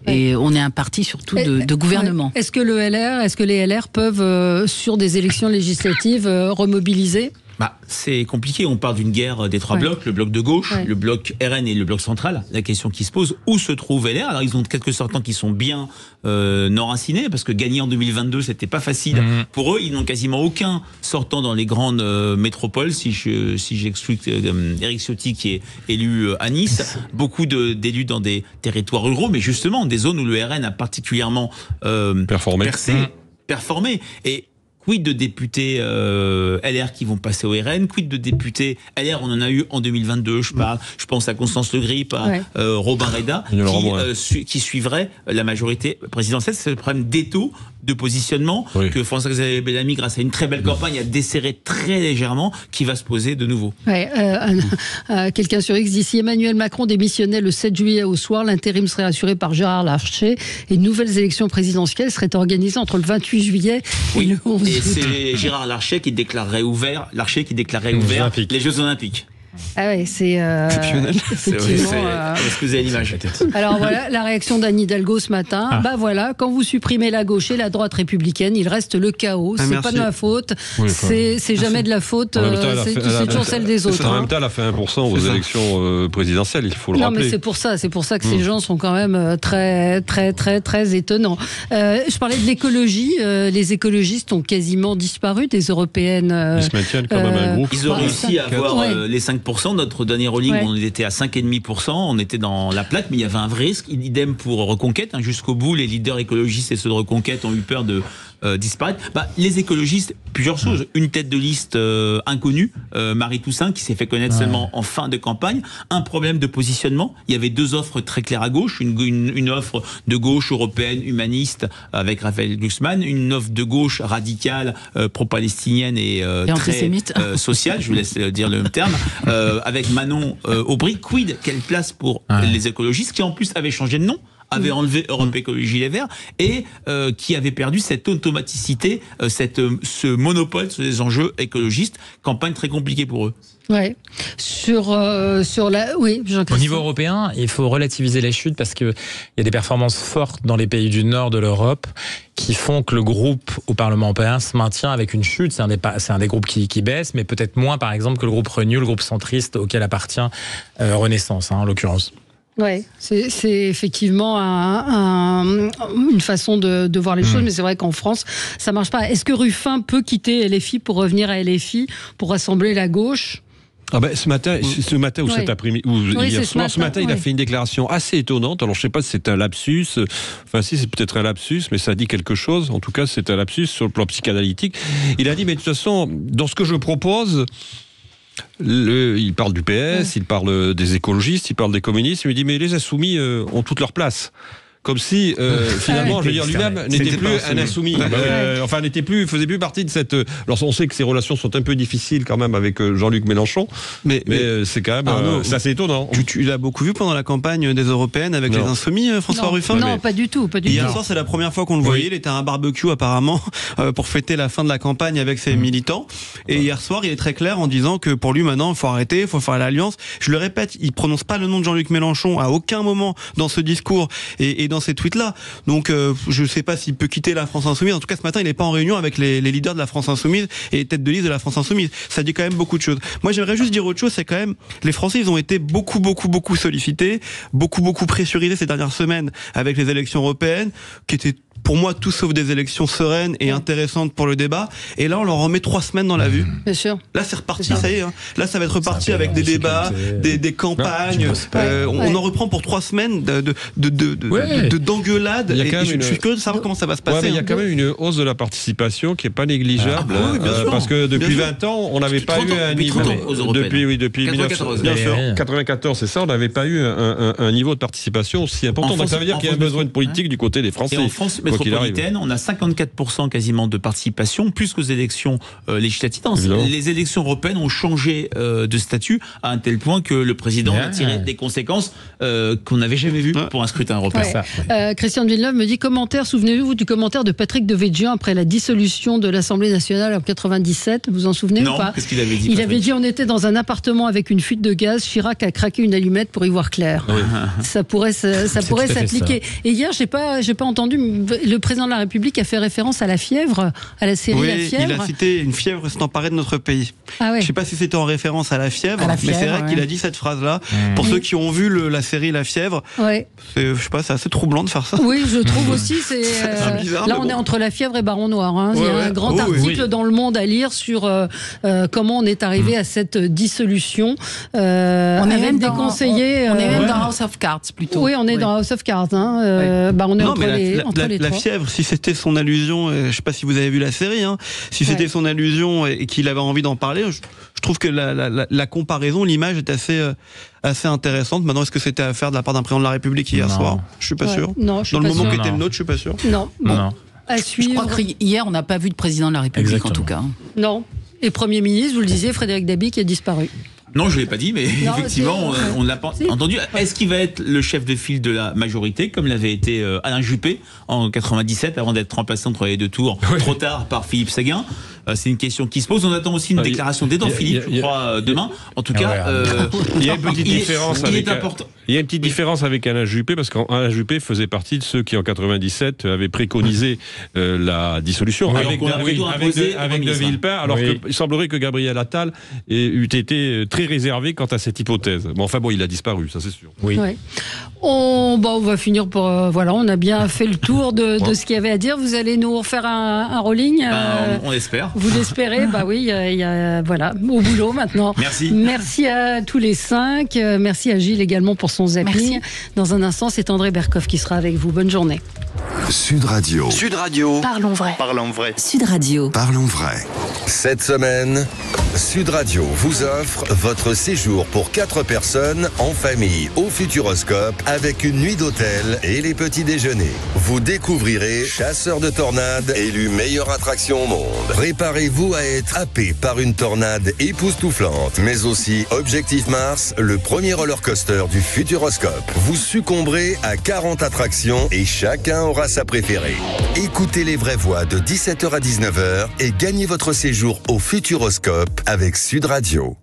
et on est un parti surtout de gouvernement. Est-ce que les LR peuvent, sur des élections législatives, remobiliser ? C'est compliqué, on parle d'une guerre des 3 blocs, le bloc de gauche, le bloc RN et le bloc central. La question qui se pose, où se trouve LR ? Alors ils ont quelques sortants qui sont bien enracinés, parce que gagner en 2022, c'était pas facile pour eux. Ils n'ont quasiment aucun sortant dans les grandes métropoles, si j'exclus Éric Ciotti qui est élu à Nice. Beaucoup d'élus dans des territoires ruraux, mais justement des zones où le RN a particulièrement performé. Et quid de députés LR qui vont passer au RN? Quid de députés LR? On en a eu en 2022. Je pense à Constance Le Grip, à Robin Reda, qui suivrait la majorité présidentielle. C'est le problème d'étau, de positionnement que François-Xavier Bellamy, grâce à une très belle campagne, a desserré très légèrement, qui va se poser de nouveau. Quelqu'un sur X dit: si Emmanuel Macron démissionnait le 7 juillet au soir, l'intérim serait assuré par Gérard Larcher et de nouvelles élections présidentielles seraient organisées entre le 28 juillet et le 11 et c'est Gérard Larcher qui déclarerait ouvert les Jeux Olympiques. Ah ouais, c'est effectivement. Est-ce que vous avez l'image? Alors voilà la réaction d'Anne Hidalgo ce matin. Voilà, quand vous supprimez la gauche et la droite républicaine, il reste le chaos. C'est pas de ma faute. C'est jamais de la faute. C'est toujours celle des autres. En même temps, elle a fait 1% aux élections présidentielles. Il faut le rappeler. Non, mais c'est pour ça que ces gens sont quand même très étonnants. Je parlais de l'écologie. Les écologistes ont quasiment disparu des européennes. Ils se maintiennent quand même un groupe. Ils ont réussi à avoir les 5%. Notre dernier rolling, on était à 5,5%. On était dans la plaque, mais il y avait un vrai risque. Idem pour Reconquête. Jusqu'au bout, les leaders écologistes et ceux de Reconquête ont eu peur de disparaître. Les écologistes, plusieurs choses. Une tête de liste inconnue, Marie Toussaint, qui s'est fait connaître seulement en fin de campagne. Un problème de positionnement. Il y avait 2 offres très claires à gauche. Une offre de gauche européenne, humaniste, avec Raphaël Glucksmann. Une offre de gauche radicale, pro-palestinienne et très sociale. Je vous laisse dire le terme. Avec Manon Aubry. Quid? Quelle place pour les écologistes, qui en plus avaient changé de nom, avait enlevé Europe Écologie Les Verts et qui avait perdu cette automaticité, ce monopole sur les enjeux écologistes. Campagne très compliquée pour eux. Ouais. Au niveau européen, il faut relativiser les chutes parce qu'il y a des performances fortes dans les pays du nord de l'Europe qui font que le groupe au Parlement européen se maintient avec une chute. C'est un des groupes qui baisse, mais peut-être moins, par exemple, que le groupe Renew, le groupe centriste auquel appartient Renaissance, en l'occurrence. Oui, c'est effectivement une façon de voir les choses, mais c'est vrai qu'en France, ça marche pas. Est-ce que Ruffin peut quitter LFI pour revenir à LFI, pour rassembler la gauche ? Ce matin ou cet après-midi, ou hier soir, ce matin, il a fait une déclaration assez étonnante. Alors, je ne sais pas si c'est un lapsus. Enfin, si, c'est peut-être un lapsus, mais ça dit quelque chose. En tout cas, c'est un lapsus sur le plan psychanalytique. Il a dit, mais de toute façon, dans ce que je propose... il parle du PS, il parle des écologistes, il parle des communistes. Il me dit, mais les insoumis ont toute leur place. Comme si, finalement, je veux dire, lui-même n'était plus un insoumis. Faisait plus partie de cette... Alors, on sait que ses relations sont un peu difficiles quand même avec Jean-Luc Mélenchon, mais c'est quand même c'est assez étonnant. Tu l'as beaucoup vu pendant la campagne des européennes avec les insoumis, François Ruffin? Non, pas du tout. Hier soir, c'est la première fois qu'on le voyait. Il était à un barbecue apparemment pour fêter la fin de la campagne avec ses militants. Et hier soir, il est très clair en disant que pour lui maintenant, il faut arrêter, il faut faire l'alliance. Je le répète, il prononce pas le nom de Jean-Luc Mélenchon à aucun moment dans ce discours et dans ces tweets-là. Donc, je ne sais pas s'il peut quitter la France Insoumise. En tout cas, ce matin, il n'est pas en réunion avec les leaders de la France Insoumise et les têtes de liste de la France Insoumise. Ça dit quand même beaucoup de choses. Moi, j'aimerais juste dire autre chose, c'est quand même, les Français, ils ont été beaucoup sollicités, beaucoup pressurisés ces dernières semaines avec les élections européennes, qui étaient pour moi, tout sauf des élections sereines et intéressantes pour le débat. Et là, on leur remet 3 semaines dans la vue. Bien sûr. Là, c'est reparti, ça y est. Hein. Là, ça va être reparti avec des débats, des campagnes. On en reprend pour 3 semaines d'engueulades. Je suis curieux de savoir comment ça va se passer. Il y a quand même une hausse de la participation qui est pas négligeable. Parce que depuis 20 ans, on n'avait pas eu un niveau. Depuis 1994, c'est ça, on n'avait pas eu un niveau de participation aussi important. Donc ça veut dire qu'il y a un besoin de politique du côté des Français. Et en France métropolitaine, on a 54% quasiment de participation, plus qu'aux élections législatives. Les élections européennes ont changé de statut à un tel point que le président a tiré des conséquences qu'on n'avait jamais vues pour un scrutin européen. Christian de Villeneuve me dit commentaire, souvenez-vous du commentaire de Patrick Devedjian après la dissolution de l'Assemblée nationale en 97, vous en souvenez ou pas? Qu'est-ce qu'il avait dit? Il avait dit on était dans un appartement avec une fuite de gaz, Chirac a craqué une allumette pour y voir clair. Ça pourrait s'appliquer. Et hier, j'ai pas entendu, le président de la République a fait référence à la fièvre, à la série La Fièvre. Il a cité une fièvre s'est emparée de notre pays. Je sais pas si c'était en référence à la fièvre, mais c'est vrai qu'il a dit cette phrase-là. Pour ceux qui ont vu la série La Fièvre, je sais pas, c'est assez troublant de faire ça. Oui, je trouve aussi. Bizarre, là, on est entre La Fièvre et Baron Noir. Hein. Il y a un grand article dans Le Monde à lire sur comment on est arrivé à cette dissolution. On est même des conseillers. On est même dans House of Cards plutôt. Oui, on est dans House of Cards. Hein. On est entre les la fièvre, si c'était son allusion, je sais pas si vous avez vu la série, si c'était son allusion et qu'il avait envie d'en parler, je trouve que la comparaison, l'image est assez intéressante. Maintenant, est-ce que c'était à faire de la part d'un président de la République hier soir? Je suis pas sûr. Non, dans le moment qui était le nôtre, je suis pas sûr. Non. À suivre. Je crois qu'hier, on n'a pas vu de président de la République, en tout cas. Non. Et Premier ministre, vous le disiez, Frédéric Dabi qui a disparu. Non, je ne l'ai pas dit, mais effectivement, on ne l'a pas entendu. Est-ce qu'il va être le chef de file de la majorité, comme l'avait été Alain Juppé en 97, avant d'être remplacé entre les deux tours, trop tard par Philippe Séguin? C'est une question qui se pose. On attend aussi une déclaration d'Édouard Philippe, je crois, demain. En tout cas, il y a une petite différence. Il est important. Il y a une petite différence avec Alain Juppé, parce qu'Alain Juppé faisait partie de ceux qui, en 97, avaient préconisé la dissolution avec De Villepin, alors qu'il semblerait que Gabriel Attal eût été très réservé quant à cette hypothèse. Bon, enfin bon, il a disparu, ça c'est sûr. On va finir pour... on a bien fait le tour de ce qu'il y avait à dire. Vous allez nous refaire un rolling on espère. Vous l'espérez? Oui, voilà, au boulot maintenant. Merci. Merci à tous les 5. Merci à Gilles également pour son zapping. Dans un instant, c'est André Berkoff qui sera avec vous. Bonne journée. Sud Radio. Parlons vrai. Sud Radio. Parlons vrai. Cette semaine, Sud Radio vous offre votre séjour pour 4 personnes en famille au Futuroscope avec une nuit d'hôtel et les petits déjeuners. Vous découvrirez Chasseur de tornades, élu meilleure attraction au monde. Préparez-vous à être happé par une tornade époustouflante, mais aussi Objectif Mars, le premier roller coaster du Futuroscope. Vous succomberez à 40 attractions et chacun aura sa préférée. Écoutez les vraies voix de 17h à 19h et gagnez votre séjour au Futuroscope avec Sud Radio.